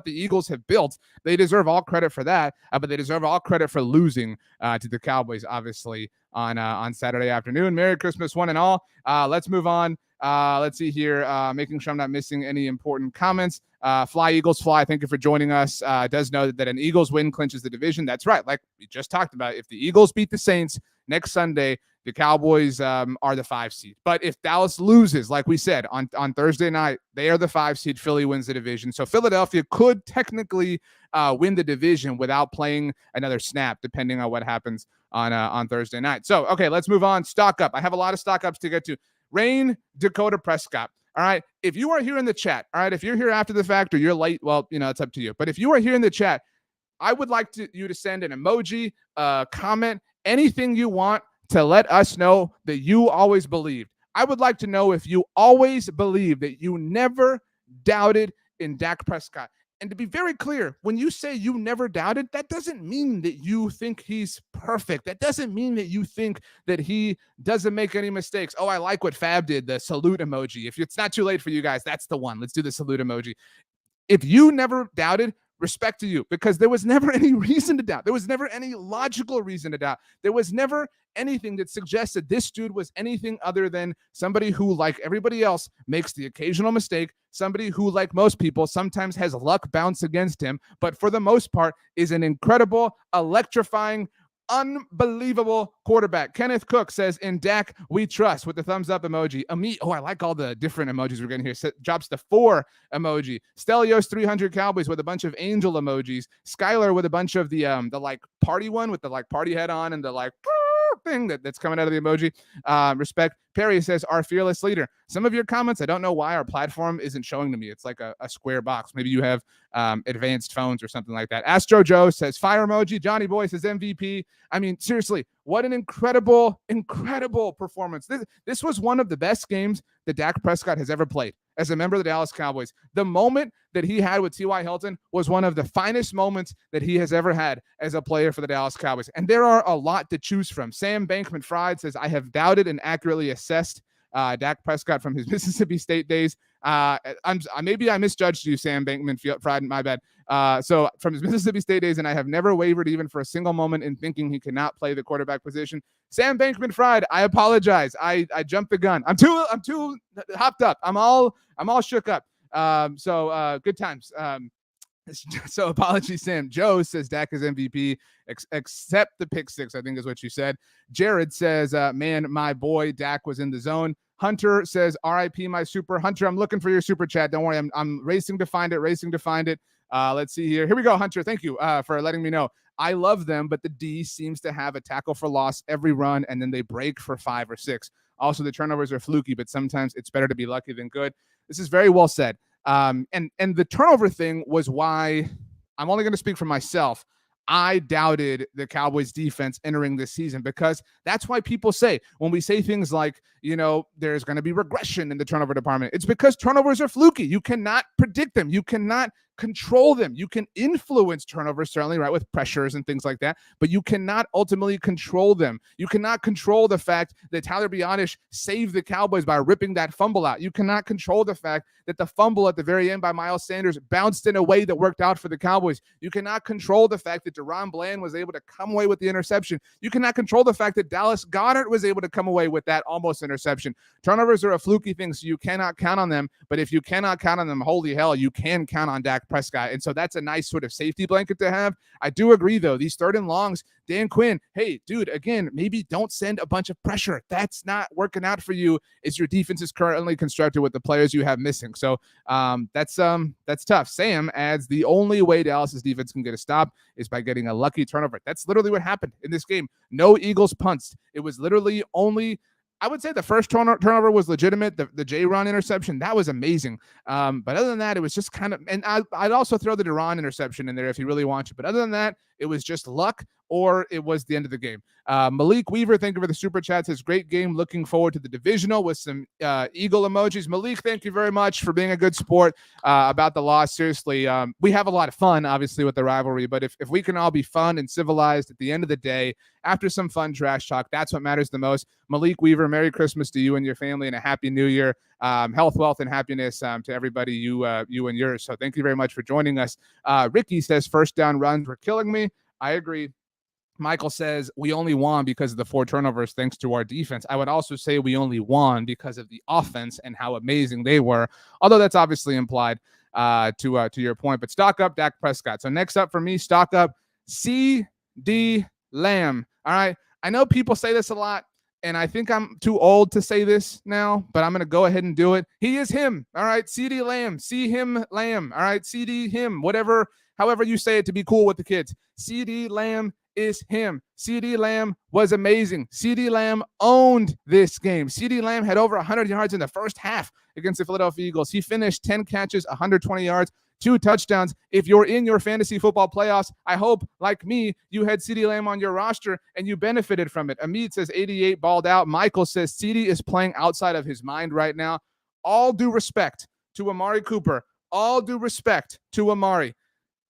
Eagles have built. They deserve all credit for that, but they deserve all credit for losing to the Cowboys, obviously, on Saturday afternoon. Merry Christmas, one and all. Let's move on. Let's see here, making sure I'm not missing any important comments. Fly, Eagles, fly. Thank you for joining us. Does know that an Eagles win clinches the division. That's right. Like we just talked about, if the Eagles beat the Saints next Sunday, the Cowboys are the 5 seed. But if Dallas loses, like we said, on Thursday night, they are the 5 seed. Philly wins the division. So Philadelphia could technically win the division without playing another snap, depending on what happens on Thursday night. So, okay, let's move on. Stock up. I have a lot of stock ups to get to. Rain Dakota Prescott. All right. If you are here in the chat, all right, if you're here after the fact or you're late, well, it's up to you. But if you are here in the chat, I would like you to send an emoji, comment, anything you want to let us know that you always believed. I would like to know if you always believed, that you never doubted in Dak Prescott. And to be very clear, when you say you never doubted, that doesn't mean that you think he's perfect. That doesn't mean that you think that he doesn't make any mistakes. Oh, I like what Fab did, the salute emoji. If it's not too late for you guys, that's the one. Let's do the salute emoji. If you never doubted, respect to you, because there was never any reason to doubt. There was never any logical reason to doubt. There was never anything that suggested this dude was anything other than somebody who, like everybody else, makes the occasional mistake, somebody who, like most people, sometimes has luck bounce against him, but for the most part is an incredible, electrifying, unbelievable quarterback. Kenneth Cook says, in Dak, we trust, with the thumbs up emoji. I like all the different emojis we're getting here. Drops the 4 emoji. Stelios 300 Cowboys with a bunch of angel emojis. Skylar with a bunch of the like party one with the like party head on and the like thing that's coming out of the emoji. Respect. Perry says, our fearless leader. Some of your comments, I don't know why our platform isn't showing to me. It's like a square box. Maybe you have advanced phones or something like that. Astro Joe says, fire emoji. Johnny Boy says, MVP. I mean, seriously, what an incredible performance. This was one of the best games that Dak Prescott has ever played as a member of the Dallas Cowboys. The moment that he had with T.Y. Hilton was one of the finest moments that he has ever had as a player for the Dallas Cowboys. And there are a lot to choose from. Sam Bankman-Fried says, I have doubted and accurately assessed Dak Prescott from his Mississippi State days. Maybe I misjudged you, Sam Bankman-Fried, my bad. So from his Mississippi State days, and I have never wavered even for a single moment in thinking he cannot play the quarterback position. Sam Bankman-Fried, I apologize. I jumped the gun. I'm too hopped up. I'm all shook up. So good times. So apologies, Sam. Joe says Dak is MVP, except the pick 6, I think is what you said. Jared says, man, my boy Dak was in the zone. Hunter says, RIP my super. Hunter, I'm looking for your super chat. Don't worry, I'm racing to find it. Let's see here. Here we go, Hunter. Thank you for letting me know. I love them, but the D seems to have a tackle for loss every run, and then they break for 5 or 6. Also, the turnovers are fluky, but sometimes it's better to be lucky than good. This is very well said. And the turnover thing was why I'm only going to speak for myself. I doubted the Cowboys defense entering this season, because that's why people say, when we say things like, there's going to be regression in the turnover department, it's because turnovers are fluky. You cannot predict them. You cannot control them. You can influence turnovers, certainly, right, with pressures and things like that, but you cannot ultimately control them. You cannot control the fact that Tyler Biadasz saved the Cowboys by ripping that fumble out. You cannot control the fact that the fumble at the very end by Miles Sanders bounced in a way that worked out for the Cowboys. You cannot control the fact that Deron Bland was able to come away with the interception. You cannot control the fact that Dallas Goedert was able to come away with that almost interception. Turnovers are a fluky thing, so you cannot count on them, but if you cannot count on them, holy hell, you can count on Dak Prescott. And so that's a nice sort of safety blanket to have. I do agree, though, these 3rd and longs, Dan Quinn, hey, dude, again, maybe don't send a bunch of pressure. That's not working out for you as your defense is currently constructed with the players you have missing. So that's tough. Sam adds, the only way Dallas's defense can get a stop is by getting a lucky turnover. That's literally what happened in this game. No Eagles punts. It was literally only, I would say the first turnover was legitimate. The J-Ron interception, that was amazing. But other than that, it was just kind of, and I'd also throw the Deron interception in there if you really want to. But other than that, it was just luck, or it was the end of the game. Malik Weaver, thank you for the super chat. Says, great game. Looking forward to the divisional, with some eagle emojis. Malik, thank you very much for being a good sport about the loss. Seriously, we have a lot of fun, obviously, with the rivalry. But if we can all be fun and civilized at the end of the day, after some fun trash talk, that's what matters the most. Malik Weaver, Merry Christmas to you and your family, and a Happy New Year. Health, wealth, and happiness to everybody, you and yours. So thank you very much for joining us. Ricky says, first down runs were killing me. I agree. Michael says, we only won because of the 4 turnovers thanks to our defense. I would also say we only won because of the offense and how amazing they were, although that's obviously implied to your point. But stock up Dak Prescott. So next up for me, stock up CeeDee Lamb. All right. I know people say this a lot, and I think I'm too old to say this now, but I'm going to go ahead and do it. He is him. All right. CeeDee Lamb. See him Lamb. All right. CeeDee him. Whatever, however you say it to be cool with the kids. CeeDee Lamb is him. CeeDee Lamb was amazing. CeeDee Lamb owned this game. CeeDee Lamb had over 100 yards in the first half against the Philadelphia Eagles. He finished 10 catches, 120 yards, 2 touchdowns. If you're in your fantasy football playoffs, I hope, like me, you had CeeDee Lamb on your roster and you benefited from it. Amit says 88 balled out. Michael says CeeDee is playing outside of his mind right now. All due respect to Amari Cooper. All due respect to Amari.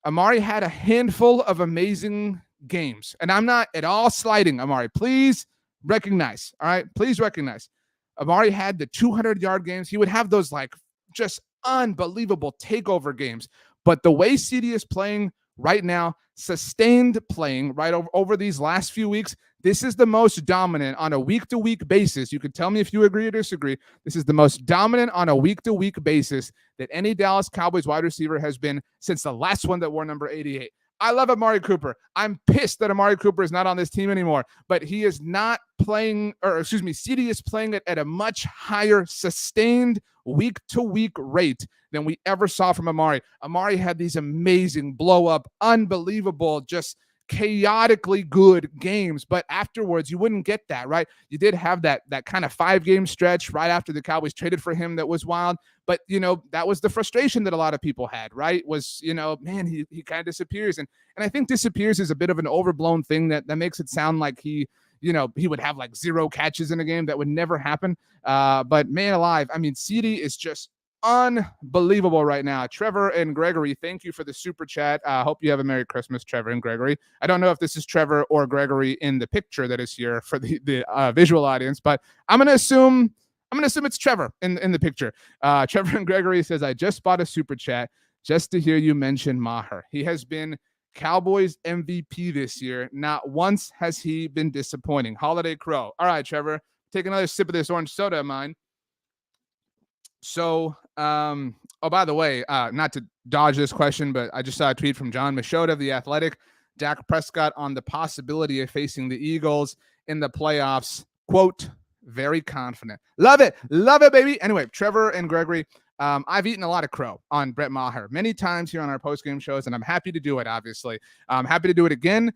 Amari had a handful of amazing games, and I'm not at all slighting Amari. Please recognize, all right? Please recognize. Amari had the 200-yard games. He would have those like just unbelievable takeover games. But the way CeeDee is playing right now, sustained playing right over these last few weeks, this is the most dominant on a week-to-week basis. You can tell me if you agree or disagree. This is the most dominant on a week-to-week basis that any Dallas Cowboys wide receiver has been since the last one that wore number 88. I love Amari Cooper. I'm pissed that Amari Cooper is not on this team anymore, but he is not playing, CeeDee is playing it at a much higher sustained week-to-week rate than we ever saw from Amari. Amari had these amazing blow-up, unbelievable, just chaotically good games, but afterwards you wouldn't get that, right? You did have that kind of 5-game stretch right after the Cowboys traded for him that was wild, but that was the frustration that a lot of people had, right? Was man, he kind of disappears, and I think disappears is a bit of an overblown thing that makes it sound like he would have like 0 catches in a game. That would never happen. But man alive, I mean, CeeDee is just unbelievable right now. Trevor and Gregory, thank you for the super chat. Hope you have a Merry Christmas, Trevor and Gregory. I don't know if this is Trevor or Gregory in the picture that is here for the visual audience, but I'm gonna assume it's Trevor in the picture. Trevor and Gregory says, I just bought a super chat just to hear you mention Maher. He has been Cowboys MVP this year. Not once has he been disappointing. Holiday Crow. All right, Trevor, take another sip of this orange soda of mine. So, by the way, not to dodge this question, but I just saw a tweet from John Machota of The Athletic. Dak Prescott on the possibility of facing the Eagles in the playoffs. Quote, very confident. Love it, baby. Anyway, Trevor and Gregory, I've eaten a lot of crow on Brett Maher many times here on our post-game shows, and I'm happy to do it, obviously. I'm happy to do it again.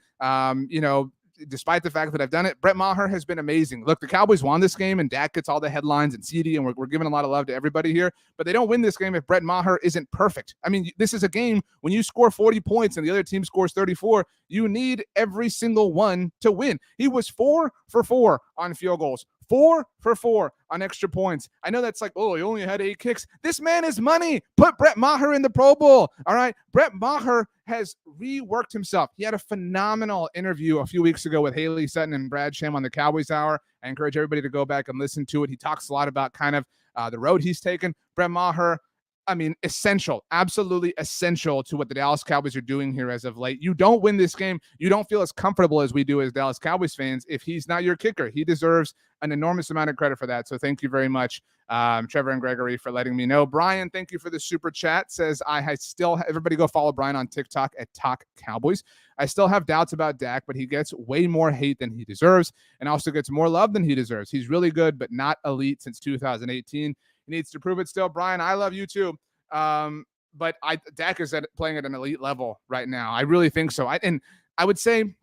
Despite the fact that I've done it, Brett Maher has been amazing. Look, the Cowboys won this game, and Dak gets all the headlines, and CeeDee, and we're giving a lot of love to everybody here, but they don't win this game if Brett Maher isn't perfect. I mean, this is a game when you score 40 points and the other team scores 34, you need every single one to win. He was 4 for 4 on field goals, 4 for 4 on extra points. I know that's like, oh, he only had 8 kicks. This man is money. Put Brett Maher in the Pro Bowl. All right. Brett Maher has reworked himself. He had a phenomenal interview a few weeks ago with Haley Sutton and Brad Sham on the Cowboys Hour. I encourage everybody to go back and listen to it. He talks a lot about kind of the road he's taken. Brett Maher, I mean, essential, absolutely essential to what the Dallas Cowboys are doing here as of late. You don't win this game. You don't feel as comfortable as we do as Dallas Cowboys fans if he's not your kicker. He deserves an enormous amount of credit for that. So thank you very much, Trevor and Gregory, for letting me know. Brian, thank you for the super chat. Says, everybody go follow Brian on TikTok at Talk Cowboys. I still have doubts about Dak, but he gets way more hate than he deserves and also gets more love than he deserves. He's really good, but not elite since 2018. He needs to prove it still. Brian, I love you too. But Dak is playing at an elite level right now. I really think so. I would say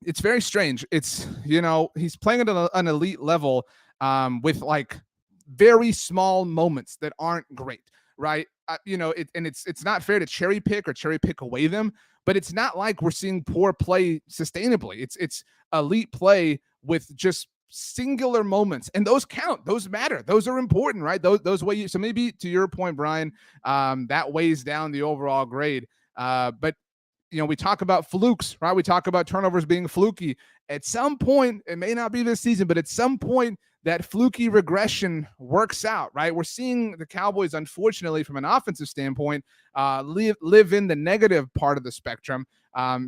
it's very strange. It's, he's playing at an elite level with like very small moments that aren't great, right? It's not fair to cherry pick away them, but it's not like we're seeing poor play sustainably. It's elite play with just singular moments, and those count, those matter, those are important, right? Those weigh you. So maybe to your point, Brian, that weighs down the overall grade. But we talk about flukes, right? We talk about turnovers being fluky. At some point, it may not be this season, but at some point that fluky regression works out, right? We're seeing the Cowboys, unfortunately, from an offensive standpoint, live in the negative part of the spectrum.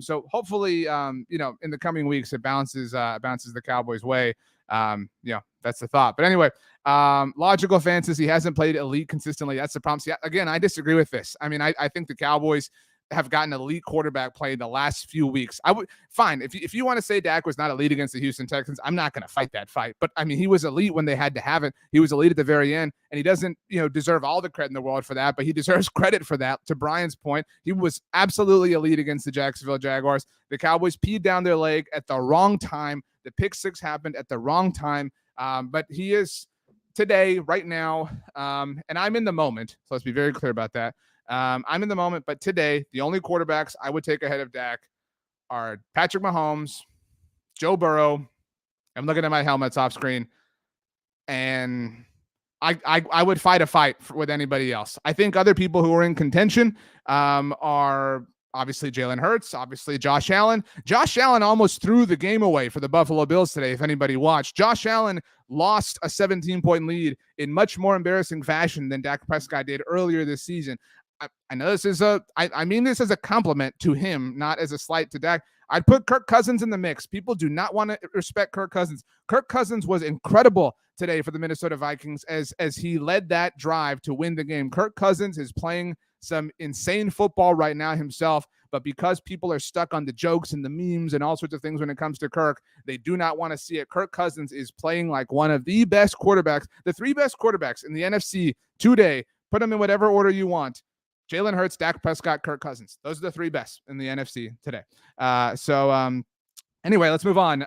So hopefully, in the coming weeks, it bounces the Cowboys' way. That's the thought. But anyway, Logical Fan says he hasn't played elite consistently. That's the problem. See, again, I disagree with this. I mean, I think the Cowboys have gotten elite quarterback play in the last few weeks. I would fine if you want to say Dak was not elite against the Houston Texans. I'm not going to fight that fight, but I mean he was elite when they had to have it. He was elite at the very end, and he doesn't deserve all the credit in the world for that, but he deserves credit for that. To Brian's point, he was absolutely elite against the Jacksonville Jaguars. The Cowboys peed down their leg at the wrong time. The pick six happened at the wrong time, but he is today, right now, and I'm in the moment, so let's be very clear about that. I'm in the moment, but today, the only quarterbacks I would take ahead of Dak are Patrick Mahomes, Joe Burrow. I'm looking at my helmets off screen, and I would fight a fight with anybody else. I think other people who are in contention are obviously Jalen Hurts, obviously Josh Allen. Josh Allen almost threw the game away for the Buffalo Bills today, if anybody watched. Josh Allen lost a 17-point lead in much more embarrassing fashion than Dak Prescott did earlier this season. I know this is I mean this as a compliment to him, not as a slight to Dak. I'd put Kirk Cousins in the mix. People do not want to respect Kirk Cousins. Kirk Cousins was incredible today for the Minnesota Vikings as he led that drive to win the game. Kirk Cousins is playing some insane football right now himself, but because people are stuck on the jokes and the memes and all sorts of things when it comes to Kirk, they do not want to see it. Kirk Cousins is playing like one of the best quarterbacks, the three best quarterbacks in the NFC today. Put them in whatever order you want. Jalen Hurts, Dak Prescott, Kirk Cousins. Those are the three best in the NFC today. Anyway, let's move on.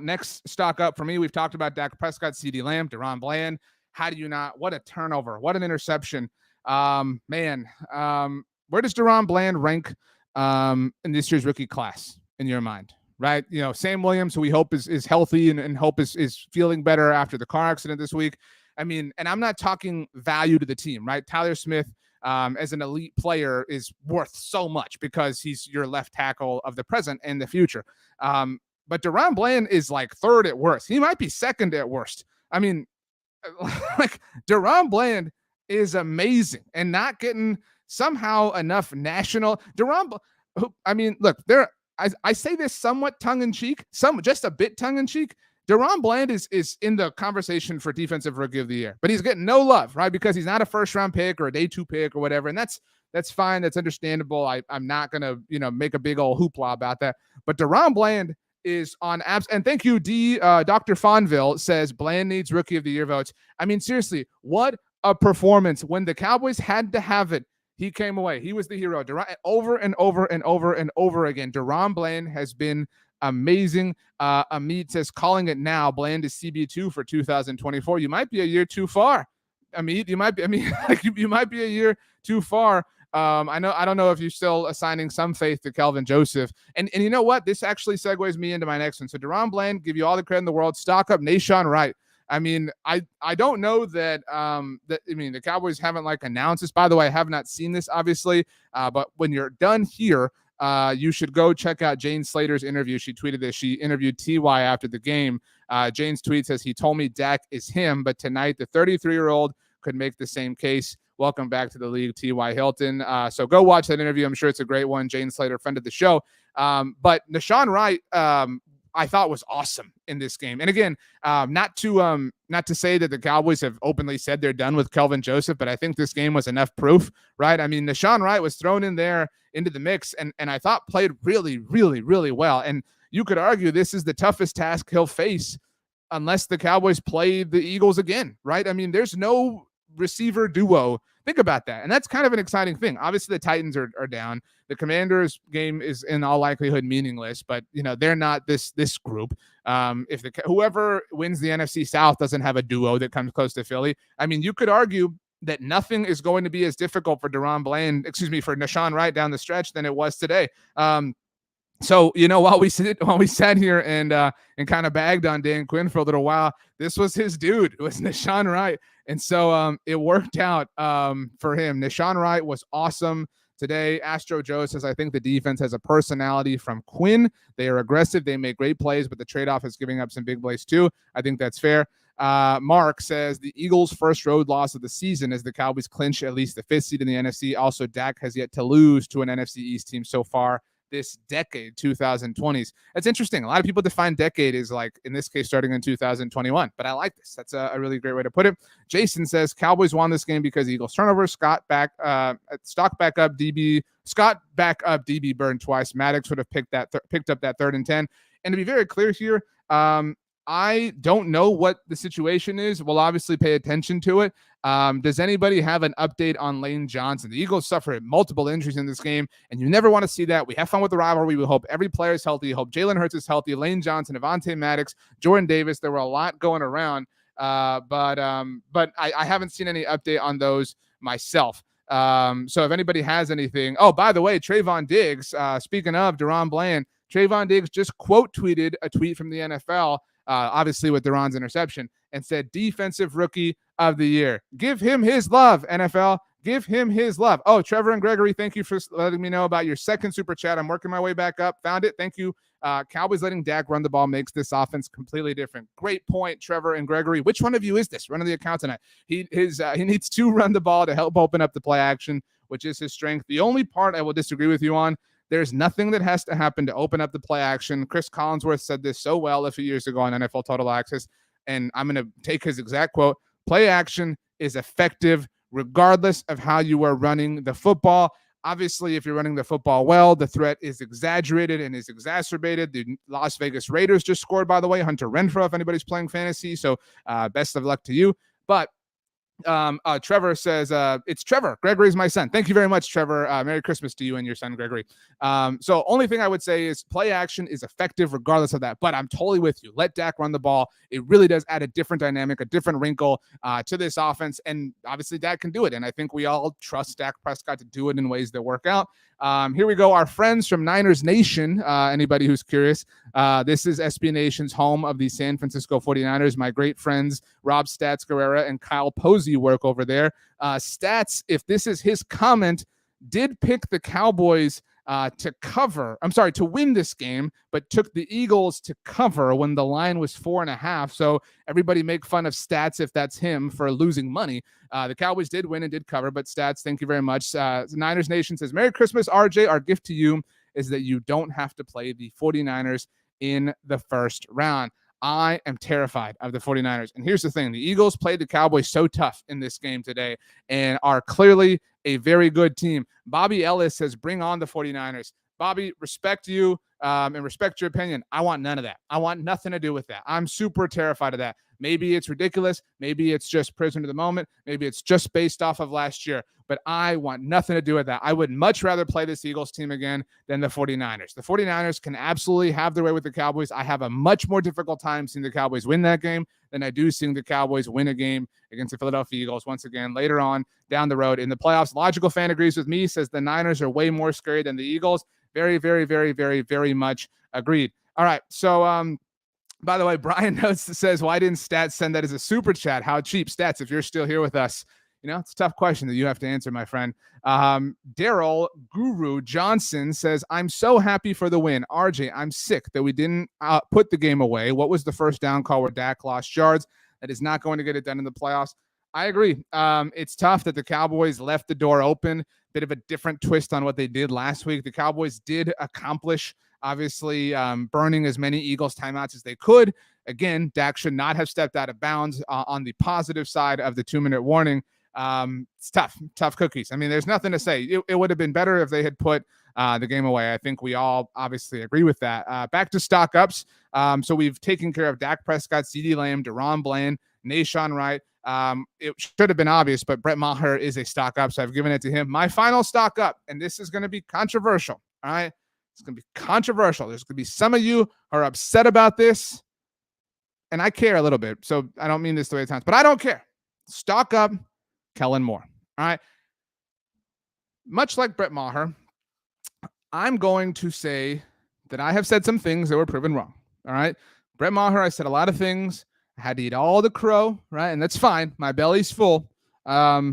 Next stock up for me, we've talked about Dak Prescott, CeeDee Lamb, DaRon Bland. How do you not? What a turnover. What an interception. Where does DaRon Bland rank in this year's rookie class in your mind? Right? Sam Williams, who we hope is healthy and hope is feeling better after the car accident this week. I mean, and I'm not talking value to the team, right? Tyler Smith, as an elite player, is worth so much because he's your left tackle of the present and the future. But DaRon Bland is like third at worst. He might be second at worst. I mean, like DaRon Bland is amazing and not getting somehow enough national. Look, I say this somewhat tongue-in-cheek, just a bit tongue-in-cheek. DaRon Bland is in the conversation for Defensive Rookie of the Year, but he's getting no love, right? Because he's not a first-round pick or a day 2 pick or whatever, and that's fine. That's understandable. I'm not going to make a big old hoopla about that. But DaRon Bland is on apps, and thank you, Dr. Fonville says Bland needs Rookie of the Year votes. I mean, seriously, what a performance. When the Cowboys had to have it, he came away. He was the hero. Over and over and over and over again, DaRon Bland has been amazing. Amit says, calling it now, Bland is CB2 for 2024. You might be a year too far. Amit, you might be a year too far. I don't know if you're still assigning some faith to Kelvin Joseph. And you know what? This actually segues me into my next one. So DaRon Bland, give you all the credit in the world. Stock up Nahshon Wright. I mean, I don't know that the Cowboys haven't announced this. By the way, I have not seen this, obviously. But when you're done here, you should go check out Jane Slater's interview. She tweeted this. She interviewed T.Y. after the game. Jane's tweet says, he told me Dak is him, but tonight the 33-year-old could make the same case. Welcome back to the league, T.Y. Hilton. So go watch that interview. I'm sure it's a great one. Jane Slater, friend of the show. But Nahshon Wright, I thought was awesome in this game. And again, not to say that the Cowboys have openly said they're done with Kelvin Joseph, but I think this game was enough proof, right? I mean, Nahshon Wright was thrown in there into the mix and I thought played really, really, really well. And you could argue this is the toughest task he'll face unless the Cowboys play the Eagles again, right? I mean, there's no receiver duo. Think about that. And that's kind of an exciting thing. Obviously, the Titans are down. The Commanders game is in all likelihood meaningless, but they're not this group. If whoever wins the NFC South doesn't have a duo that comes close to Philly, I mean, you could argue that nothing is going to be as difficult for for Nahshon Wright down the stretch than it was today. So, while we sat here and kind of bagged on Dan Quinn for a little while, this was his dude. It was Nahshon Wright. And so it worked out for him. Nahshon Wright was awesome today. Astro Joe says, I think the defense has a personality from Quinn. They are aggressive. They make great plays, but the trade-off is giving up some big plays too. I think that's fair. Mark says the Eagles' first road loss of the season as the Cowboys clinch at least the 5th seed in the NFC. Also, Dak has yet to lose to an NFC East team so far this decade, 2020s. That's interesting. A lot of people define decade as like, in this case, starting in 2021, but I like this. That's a really great way to put it. Jason says Cowboys won this game because Eagles turnover. Scott back up DB Burn twice. Maddox would have picked up that 3rd and 10. And to be very clear here, I don't know what the situation is. We'll obviously pay attention to it. Does anybody have an update on Lane Johnson? The Eagles suffered multiple injuries in this game, and you never want to see that. We have fun with the rivalry. We hope every player is healthy. Hope Jalen Hurts is healthy. Lane Johnson, Avonte Maddox, Jordan Davis. There were a lot going around, but I haven't seen any update on those myself. So if anybody has anything, oh, by the way, Trayvon Diggs, speaking of Deron Bland, Trayvon Diggs just quote tweeted a tweet from the NFL, obviously with Deron's interception, and said defensive rookie of the year. Give him his love, NFL. Give him his love. Oh, Trevor and Gregory, thank you for letting me know about your second super chat. I'm working my way back up. Found it. Thank you. Cowboys letting Dak run the ball makes this offense completely different. Great point, Trevor and Gregory. Which one of you is this running the account tonight? He needs to run the ball to help open up the play action, which is his strength. The only part I will disagree with you on, there's nothing that has to happen to open up the play action. Chris Collinsworth said this so well a few years ago on NFL Total Access, and I'm going to take his exact quote. Play action is effective regardless of how you are running the football. Obviously, if you're running the football well, the threat is exaggerated and is exacerbated. The Las Vegas Raiders just scored, by the way. Hunter Renfrow, if anybody's playing fantasy. So best of luck to you. But Trevor says, it's Trevor. Gregory's my son. Thank you very much, Trevor. Merry Christmas to you and your son, Gregory. So only thing I would say is play action is effective regardless of that. But I'm totally with you. Let Dak run the ball. It really does add a different dynamic, a different wrinkle to this offense. And obviously Dak can do it. And I think we all trust Dak Prescott to do it in ways that work out. Here we go. Our friends from Niners Nation, anybody who's curious, this is SB Nation's home of the San Francisco 49ers. My great friends, Rob Stats Guerrera and Kyle Posey, work over there. Stats, if this is his comment, did pick the Cowboys to win this game, but took the Eagles to cover when the line was 4.5. So everybody make fun of Stats if that's him for losing money. The Cowboys did win and did cover, but Stats, thank you very much. Niners Nation says, Merry Christmas, RJ. Our gift to you is that you don't have to play the 49ers in the first round. I am terrified of the 49ers. And here's the thing. The Eagles played the Cowboys so tough in this game today and are clearly a very good team. Bobby Ellis says, bring on the 49ers. Bobby, respect you and respect your opinion. I want none of that. I want nothing to do with that. I'm super terrified of that. Maybe it's ridiculous. Maybe it's just prisoner of the moment. Maybe it's just based off of last year. But I want nothing to do with that. I would much rather play this Eagles team again than the 49ers. The 49ers can absolutely have their way with the Cowboys. I have a much more difficult time seeing the Cowboys win that game than I do seeing the Cowboys win a game against the Philadelphia Eagles once again later on down the road in the playoffs. Logical Fan agrees with me, says the Niners are way more scary than the Eagles. Very, very, very, very, very much agreed. All right. So, by the way, Brian notes says, why didn't Stats send that as a super chat? How cheap? Stats, if you're still here with us, it's a tough question that you have to answer, my friend. Daryl Guru Johnson says, I'm so happy for the win. RJ, I'm sick that we didn't put the game away. What was the first down call where Dak lost yards? That is not going to get it done in the playoffs. I agree. It's tough that the Cowboys left the door open. Bit of a different twist on what they did last week. The Cowboys did accomplish, obviously, burning as many Eagles timeouts as they could. Again, Dak should not have stepped out of bounds on the positive side of the 2-minute warning. It's tough cookies. I mean, there's nothing to say. It would have been better if they had put the game away. I think we all obviously agree with that. Back to stock ups. So we've taken care of Dak Prescott, CeeDee Lamb, Deron Bland, Nahshon Wright. It should have been obvious, but Brett Maher is a stock up, so I've given it to him. My final stock up, and this is going to be controversial. All right, it's going to be controversial. There's going to be some of you who are upset about this, and I care a little bit, so I don't mean this the way it sounds, but I don't care. Stock up Kellen Moore. All right, much like Brett Maher, I'm going to say that I have said some things that were proven wrong. All right, Brett Maher, I said a lot of things. I had to eat all the crow, right? And that's fine. My belly's full. By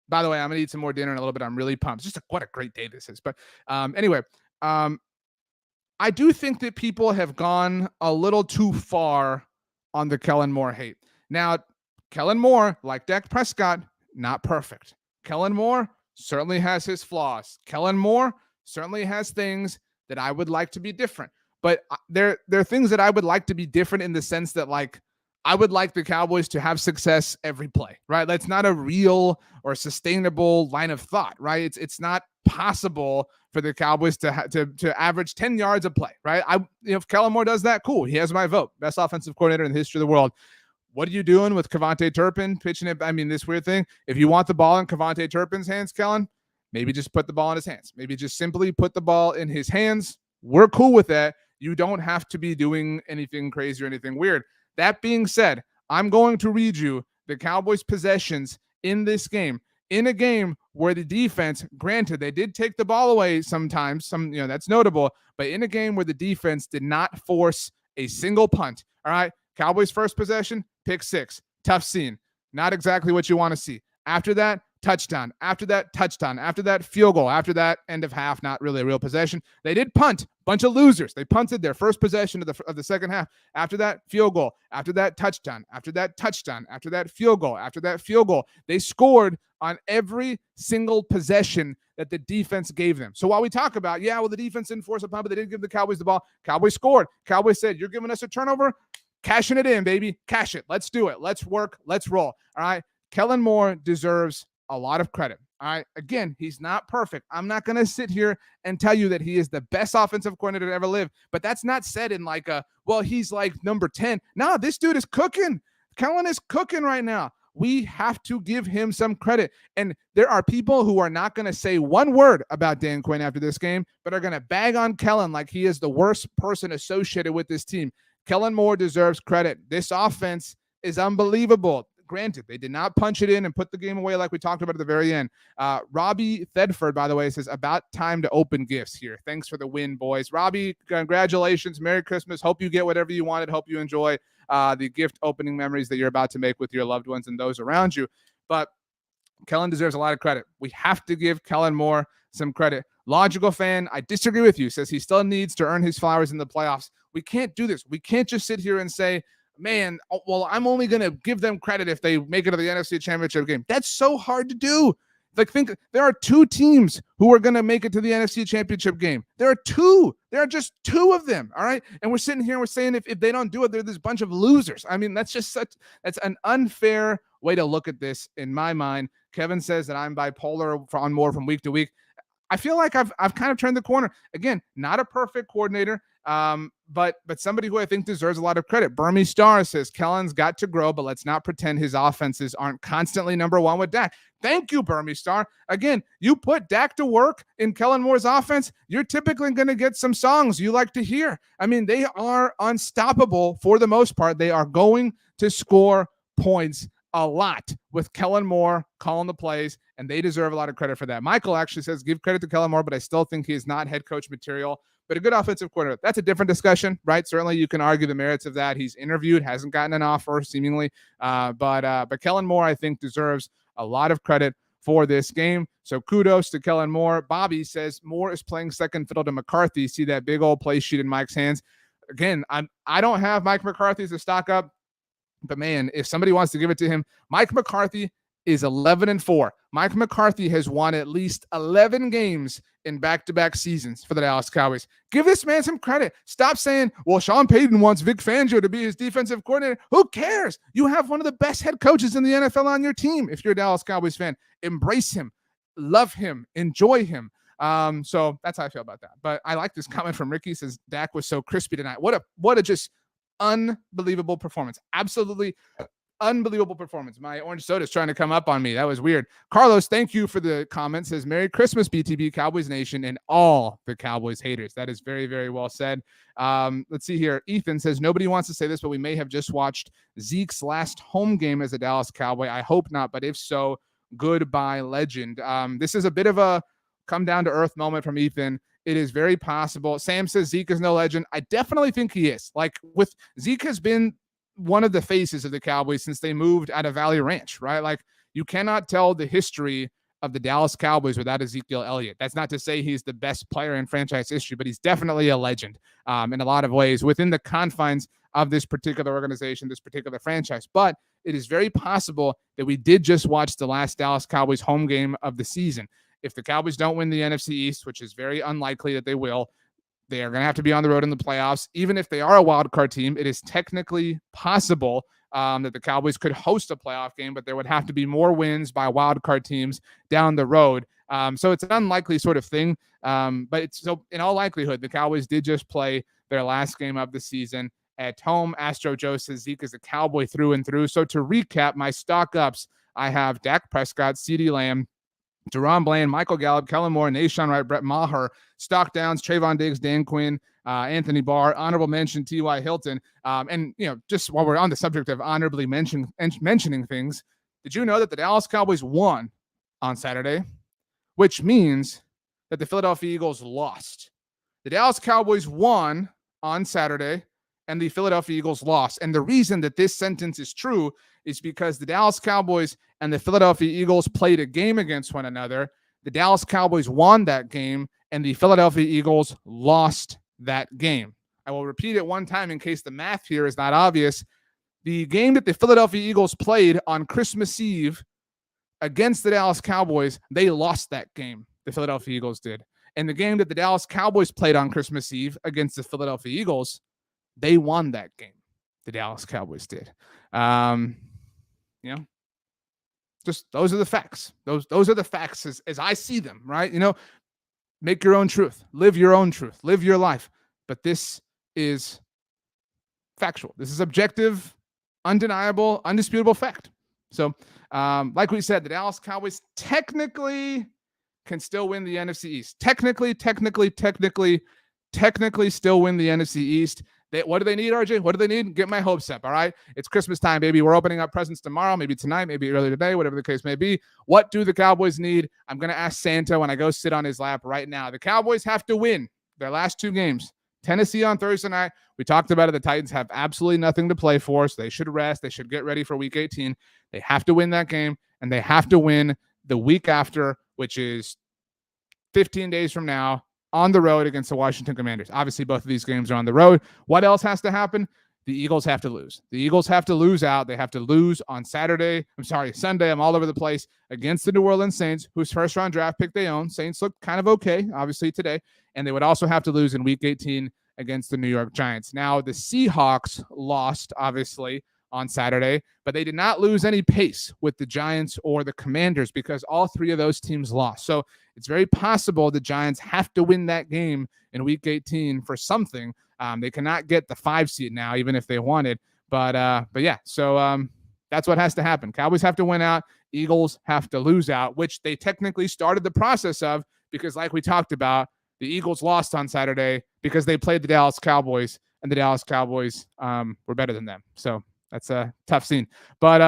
the way, I'm going to eat some more dinner in a little bit. I'm really pumped. What a great day this is. But anyway, I do think that people have gone a little too far on the Kellen Moore hate. Now, Kellen Moore, like Dak Prescott, not perfect. Kellen Moore certainly has his flaws. Kellen Moore certainly has things that I would like to be different. But there are things that I would like to be different in the sense that, like, I would like the Cowboys to have success every play, right? That's not a real or sustainable line of thought, right? It's not possible for the Cowboys to average 10 yards a play, right? If Kellen Moore does that, cool. He has my vote. Best offensive coordinator in the history of the world. What are you doing with Kevontae Turpin pitching it? I mean, this weird thing. If you want the ball in Kevontae Turpin's hands, Kellen, maybe just put the ball in his hands. Maybe just simply put the ball in his hands. We're cool with that. You don't have to be doing anything crazy or anything weird. That being said, I'm going to read you the Cowboys' possessions in this game. In a game where the defense, granted, they did take the ball away sometimes, that's notable, but in a game where the defense did not force a single punt. All right, Cowboys' first possession, pick 6. Tough scene. Not exactly what you want to see. After that, touchdown. After that, touchdown. After that, field goal. After that, end of half, not really a real possession. They did punt. Bunch of losers. They punted their first possession of the second half. After that, field goal. After that, touchdown. After that, touchdown. After that, field goal. After that, field goal. They scored on every single possession that the defense gave them. So while we talk about, the defense didn't force a punt, but they didn't give the Cowboys the ball. Cowboys scored. Cowboys said, you're giving us a turnover? Cashing it in, baby. Cash it. Let's do it. Let's work. Let's roll. All right. Kellen Moore deserves a lot of credit. All right. Again, he's not perfect. I'm not going to sit here and tell you that he is the best offensive coordinator to ever live, but that's not said in like he's like number 10. No, this dude is cooking. Kellen is cooking right now. We have to give him some credit. And there are people who are not going to say one word about Dan Quinn after this game, but are going to bag on Kellen like he is the worst person associated with this team. Kellen Moore deserves credit. This offense is unbelievable. Granted, they did not punch it in and put the game away like we talked about at the very end. Robbie Thedford, by the way, says, about time to open gifts here. Thanks for the win, boys. Robbie, congratulations. Merry Christmas. Hope you get whatever you wanted. Hope you enjoy the gift opening memories that you're about to make with your loved ones and those around you. But Kellen deserves a lot of credit. We have to give Kellen Moore some credit. Logical fan, I disagree with you, says he still needs to earn his flowers in the playoffs. We can't do this. We can't just sit here and say, man, well, I'm only going to give them credit if they make it to the NFC Championship game. That's so hard to do. Like, think there are 2 teams who are going to make it to the NFC Championship game. There are 2. There are just 2 of them, all right? And we're sitting here and we're saying if they don't do it, they're this bunch of losers. I mean, that's an unfair way to look at this in my mind. Kevin says that I'm bipolar on Moore from week to week. I feel like I've kind of turned the corner. Again, not a perfect coordinator, but somebody who I think deserves a lot of credit. Burmy Star says Kellen's got to grow, but let's not pretend his offenses aren't constantly number 1 with Dak. Thank you, Burmy Star. Again, you put Dak to work in Kellen Moore's offense, you're typically going to get some songs you like to hear. I mean, they are unstoppable for the most part. They are going to score points a lot with Kellen Moore calling the plays, and they deserve a lot of credit for that. Michael actually says, give credit to Kellen Moore, but I still think he is not head coach material, but a good offensive coordinator. That's a different discussion, right? Certainly you can argue the merits of that. He's interviewed, hasn't gotten an offer seemingly, but Kellen Moore, I think, deserves a lot of credit for this game. So kudos to Kellen Moore. Bobby says Moore is playing second fiddle to McCarthy. See that big old play sheet in Mike's hands. Again, I don't have Mike McCarthy as a stock up, but man, if somebody wants to give it to him, Mike McCarthy is 11-4. Mike McCarthy has won at least 11 games in back-to-back seasons for the Dallas Cowboys. Give this man some credit. Stop saying, well, Sean Payton wants Vic Fangio to be his defensive coordinator. Who cares? You have one of the best head coaches in the NFL on your team. If you're a Dallas Cowboys fan, embrace him, love him, enjoy him. So that's how I feel about that. But I like this comment from Ricky. Says Dak was so crispy tonight. What a just unbelievable performance. Absolutely unbelievable performance. My orange soda is trying to come up on me. That was weird. Carlos, thank you for the comment. Says Merry Christmas, BTB, Cowboys Nation, and all the Cowboys haters. That is very, very well said. Let's see here. Ethan says nobody wants to say this, but we may have just watched Zeke's last home game as a Dallas Cowboy. I hope not, but if so, goodbye, legend. This is a bit of a come down to earth moment from Ethan. It is very possible. Sam says Zeke is no legend. I definitely think he is. Like, with Zeke has been one of the faces of the Cowboys since they moved out of Valley Ranch, right? Like, you cannot tell the history of the Dallas Cowboys without Ezekiel Elliott. That's not to say he's the best player in franchise history, but he's definitely a legend in a lot of ways within the confines of this particular organization, this particular franchise. But it is very possible that we did just watch the last Dallas Cowboys home game of the season. If the Cowboys don't win the NFC East, which is very unlikely that they will, They are going to have to be on the road in the playoffs. Even if they are a wild card team, it is technically possible that the Cowboys could host a playoff game, but there would have to be more wins by wild card teams down the road. So it's an unlikely sort of thing. But it's so in all likelihood, the Cowboys did just play their last game of the season at home. Astro Joe says Zeke is a Cowboy through and through. So to recap my stock ups, I have Dak Prescott, CeeDee Lamb, Deron Bland, Michael Gallup, Kellen Moore, Nashawn Wright, Brett Maher, Stock Downs, Trayvon Diggs, Dan Quinn, Anthony Barr, honorable mention T.Y. Hilton. And, just while we're on the subject of honorably mentioning things, did you know that the Dallas Cowboys won on Saturday, which means that the Philadelphia Eagles lost? The Dallas Cowboys won on Saturday, and the Philadelphia Eagles lost. And the reason that this sentence is true is because the Dallas Cowboys and the Philadelphia Eagles played a game against one another. The Dallas Cowboys won that game, and the Philadelphia Eagles lost that game. I will repeat it one time in case the math here is not obvious. The game that the Philadelphia Eagles played on Christmas Eve against the Dallas Cowboys, they lost that game. The Philadelphia Eagles did. And the game that the Dallas Cowboys played on Christmas Eve against the Philadelphia Eagles, they won that game. The Dallas Cowboys did. Just those are the facts. Those are the facts as I see them, right? Make your own truth, live your own truth, live your life. But this is factual. This is objective, undeniable, undisputable fact. So, like we said, the Dallas Cowboys technically can still win the NFC East. Technically still win the NFC East. What do they need, RJ? What do they need? Get my hopes up, all right? It's Christmas time, baby. We're opening up presents tomorrow, maybe tonight, maybe early today, whatever the case may be. What do the Cowboys need? I'm going to ask Santa when I go sit on his lap right now. The Cowboys have to win their last two games. Tennessee on Thursday night. We talked about it. The Titans have absolutely nothing to play for, so they should rest. They should get ready for Week 18. They have to win that game, and they have to win the week after, which is 15 days from now, on the road against the Washington Commanders. Obviously, both of these games are on the road. What else has to happen? The Eagles have to lose. The Eagles have to lose out. They have to lose on Sunday. I'm all over the place against the New Orleans Saints, whose first-round draft pick they own. Saints look kind of okay, obviously, today. And they would also have to lose in Week 18 against the New York Giants. Now, the Seahawks lost, obviously, on Saturday, but they did not lose any pace with the Giants or the Commanders because all three of those teams lost. So it's very possible the Giants have to win that game in Week 18 for something. They cannot get the 5 seed now, even if they wanted. But yeah, so that's what has to happen. Cowboys have to win out. Eagles have to lose out, which they technically started the process of because, like we talked about, the Eagles lost on Saturday because they played the Dallas Cowboys, and the Dallas Cowboys were better than them. So that's a tough scene. But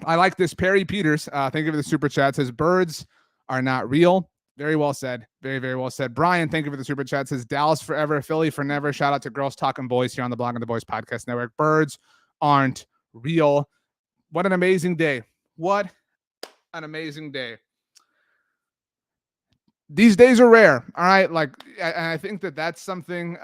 I like this. Perry Peters, thank you for the super chat, says birds are not real. Very well said. Very, very well said. Brian, thank you for the super chat, says Dallas forever, Philly for never. Shout out to Girls Talking Boys here on the Blog and the Boys Podcast Network. Birds aren't real. What an amazing day. What an amazing day. These days are rare. All right. And I think that's something.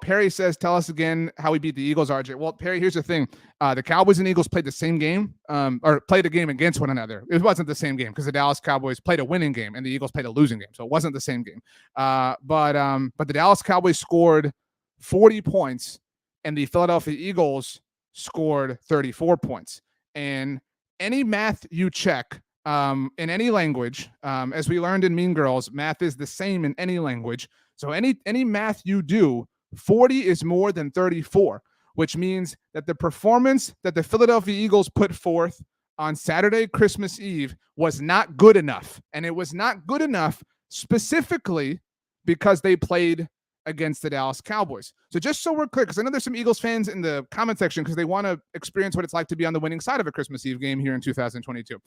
Perry says, tell us again how we beat the Eagles, RJ. Well, Perry, here's the thing. The Cowboys and Eagles played the same game, or played a game against one another. It wasn't the same game because the Dallas Cowboys played a winning game and the Eagles played a losing game. So it wasn't the same game. But the Dallas Cowboys scored 40 points and the Philadelphia Eagles scored 34 points. And any math you check, in any language, as we learned in Mean Girls, math is the same in any language. So any math you do, 40 is more than 34, which means that the performance that the Philadelphia Eagles put forth on Saturday, Christmas Eve, was not good enough. And it was not good enough specifically because they played against the Dallas Cowboys. So just so we're clear, because I know there's some Eagles fans in the comment section because they want to experience what it's like to be on the winning side of a Christmas Eve game here in 2022.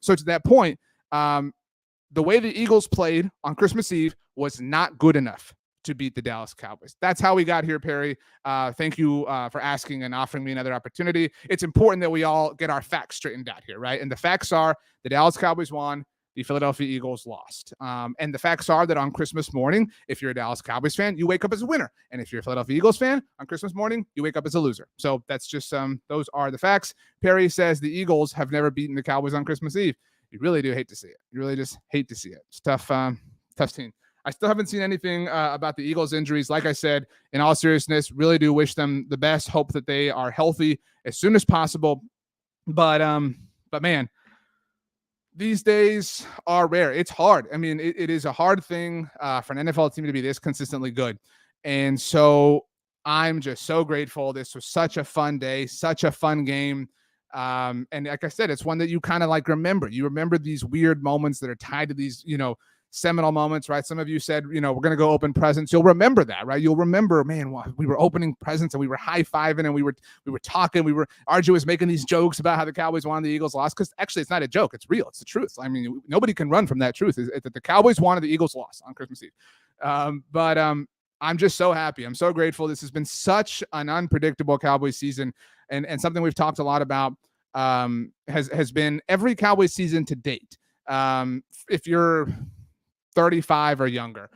So to that point, the way the Eagles played on Christmas Eve was not good enough to beat the Dallas Cowboys. That's how we got here, Perry. Thank you for asking and offering me another opportunity. It's important that we all get our facts straightened out here, right? And the facts are the Dallas Cowboys won, the Philadelphia Eagles lost. And the facts are that on Christmas morning, if you're a Dallas Cowboys fan, you wake up as a winner. And if you're a Philadelphia Eagles fan, on Christmas morning, you wake up as a loser. So that's just those are the facts. Perry says the Eagles have never beaten the Cowboys on Christmas Eve. You really do hate to see it. You really just hate to see it. It's tough scene. I still haven't seen anything about the Eagles injuries. Like I said, in all seriousness, really do wish them the best. Hope that they are healthy as soon as possible. But man, these days are rare. It's hard. I mean, it is a hard thing for an NFL team to be this consistently good. And so I'm just so grateful. This was such a fun day, such a fun game. And like I said, it's one that you kind of like remember. You remember these weird moments that are tied to these, seminal moments, right? Some of you said, we're going to go open presents. You'll remember that, right? You'll remember, man, we were opening presents and we were high-fiving and we were talking. RJ was making these jokes about how the Cowboys won, the Eagles lost, because actually it's not a joke. It's real. It's the truth. I mean, nobody can run from that truth, is that the Cowboys won and the Eagles lost on Christmas Eve. But I'm just so happy. I'm so grateful. This has been such an unpredictable Cowboys season, and something we've talked a lot about has been every Cowboys season to date. If you're 35 or younger,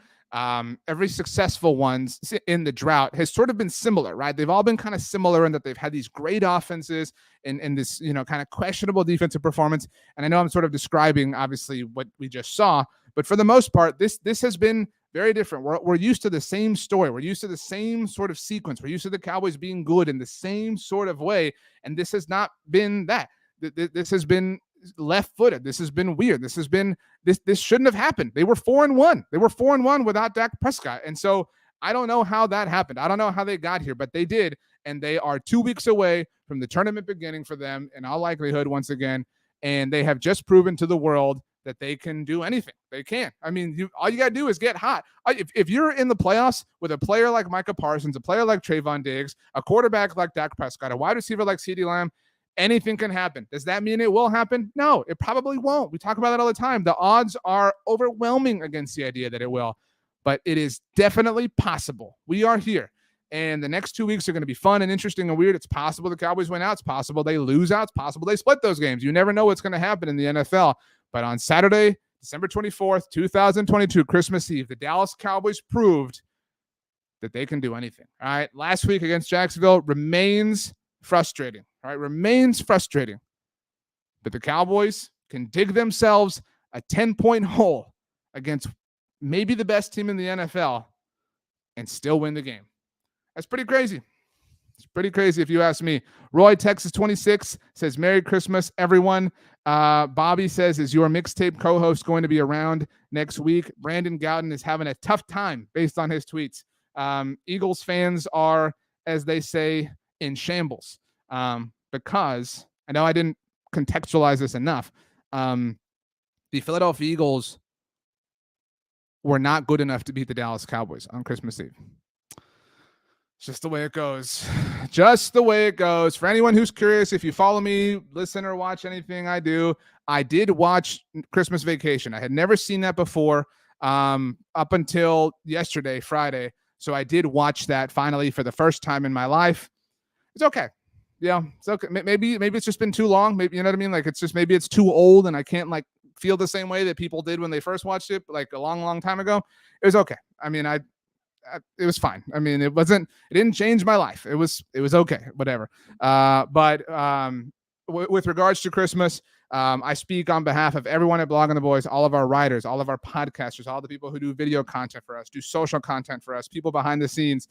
every successful ones in the drought has sort of been similar, right? They've all been kind of similar in that they've had these great offenses and this, kind of questionable defensive performance. And I know I'm sort of describing, obviously, what we just saw, but for the most part, this has been very different. We're used to the same story. We're used to the same sort of sequence. We're used to the Cowboys being good in the same sort of way, and this has not been that. This has been left-footed. This has been weird. This shouldn't have happened. They were 4-1. They were 4-1 without Dak Prescott. And so I don't know how that happened. I don't know how they got here, but they did. And they are 2 weeks away from the tournament beginning for them in all likelihood once again. And they have just proven to the world that they can do anything. They can. I mean, all you got to do is get hot. If you're in the playoffs with a player like Micah Parsons, a player like Trayvon Diggs, a quarterback like Dak Prescott, a wide receiver like CeeDee Lamb, anything can happen. Does that mean it will happen? No, it probably won't. We talk about that all the time. The odds are overwhelming against the idea that it will, but it is definitely possible. We are here, and the next 2 weeks are going to be fun and interesting and weird. It's possible the Cowboys win out. It's possible they lose out. It's possible they split those games. You never know what's going to happen in the NFL. But on Saturday, December 24th, 2022, Christmas Eve, the Dallas Cowboys proved that they can do anything. All right, last week against Jacksonville remains frustrating. All right, remains frustrating. But the Cowboys can dig themselves a 10-point hole against maybe the best team in the NFL and still win the game. That's pretty crazy. It's pretty crazy if you ask me. Roy, Texas 26, says, Merry Christmas, everyone. Bobby says, is your mixtape co-host going to be around next week? Brandon Gowden is having a tough time based on his tweets. Eagles fans are, as they say, in shambles. Because I know I didn't contextualize this enough. The Philadelphia Eagles were not good enough to beat the Dallas Cowboys on Christmas Eve. It's just the way it goes. Just the way it goes. For anyone who's curious, if you follow me, listen or watch anything I do, I did watch Christmas Vacation. I had never seen that before up until yesterday, Friday. So I did watch that finally for the first time in my life. It's okay. Yeah, it's okay. Maybe it's just been too long. Maybe, you know what I mean? Like, it's just, maybe it's too old and I can't like feel the same way that people did when they first watched it, like a long, long time ago. It was okay. I mean, it was fine. I mean, it didn't change my life. It was okay, whatever. But with regards to Christmas, I speak on behalf of everyone at Blogging the Boys, all of our writers, all of our podcasters, all the people who do video content for us, do social content for us, people behind the scenes.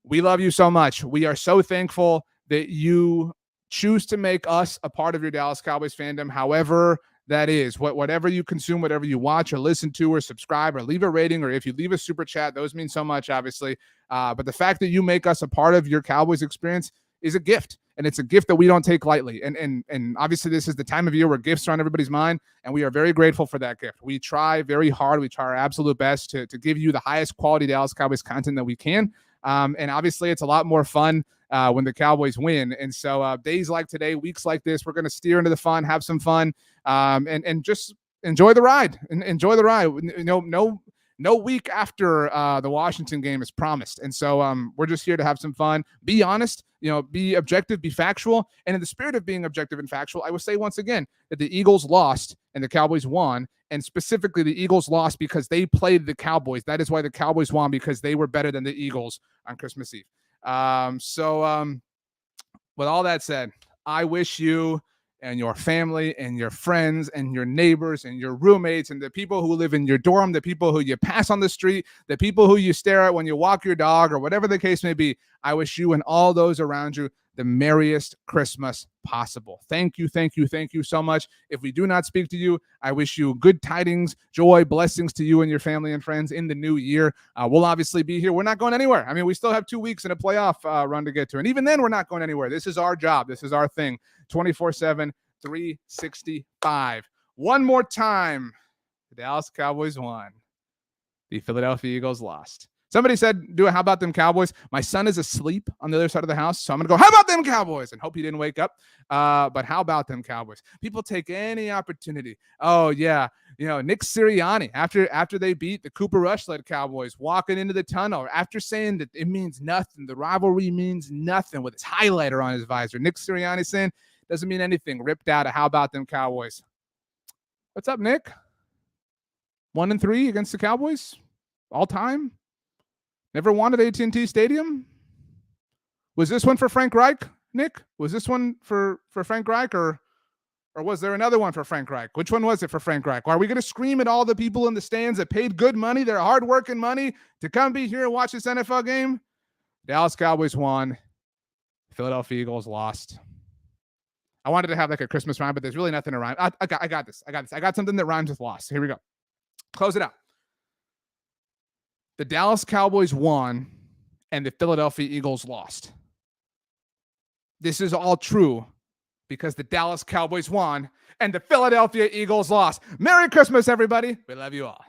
We love you so much. We are so thankful that you choose to make us a part of your Dallas Cowboys fandom, however that is. Whatever you consume, whatever you watch or listen to or subscribe or leave a rating, or if you leave a super chat, those mean so much, obviously. But the fact that you make us a part of your Cowboys experience is a gift, and it's a gift that we don't take lightly. And obviously this is the time of year where gifts are on everybody's mind, and we are very grateful for that gift. We try very hard. We try our absolute best to give you the highest quality Dallas Cowboys content that we can. And obviously it's a lot more fun when the Cowboys win. And so days like today, weeks like this, we're going to steer into the fun, have some fun, and just enjoy the ride. Enjoy the ride. No week after the Washington game is promised. And so we're just here to have some fun, be honest, be objective, be factual. And in the spirit of being objective and factual, I will say once again that the Eagles lost and the Cowboys won. And specifically, the Eagles lost because they played the Cowboys. That is why the Cowboys won, because they were better than the Eagles on Christmas Eve. So with all that said, I wish you and your family and your friends and your neighbors and your roommates and the people who live in your dorm, the people who you pass on the street, the people who you stare at when you walk your dog, or whatever the case may be. I wish you and all those around you the merriest Christmas possible. Thank you, thank you, thank you so much. If we do not speak to you, I wish you good tidings, joy, blessings to you and your family and friends in the new year. We'll obviously be here. We're not going anywhere. I mean, we still have 2 weeks in a playoff run to get to. And even then, we're not going anywhere. This is our job. This is our thing. 24/7, 365. One more time. The Dallas Cowboys won. The Philadelphia Eagles lost. Somebody said, how about them Cowboys? My son is asleep on the other side of the house, so I'm going to go, how about them Cowboys? And hope he didn't wake up. But how about them Cowboys? People take any opportunity. Oh, yeah. Nick Sirianni, after they beat the Cooper Rush-led Cowboys, walking into the tunnel, after saying that it means nothing, the rivalry means nothing, with his highlighter on his visor. Nick Sirianni saying, doesn't mean anything, ripped out of how about them Cowboys. What's up, Nick? 1-3 against the Cowboys? All time? Never won at AT&T Stadium? Was this one for Frank Reich, Nick? Was this one for Frank Reich, or was there another one for Frank Reich? Which one was it for Frank Reich? Are we going to scream at all the people in the stands that paid good money, their hard-working money, to come be here and watch this NFL game? Dallas Cowboys won. Philadelphia Eagles lost. I wanted to have like a Christmas rhyme, but there's really nothing to rhyme. I got this. I got something that rhymes with lost. Here we go. Close it out. The Dallas Cowboys won and the Philadelphia Eagles lost. This is all true because the Dallas Cowboys won and the Philadelphia Eagles lost. Merry Christmas, everybody. We love you all.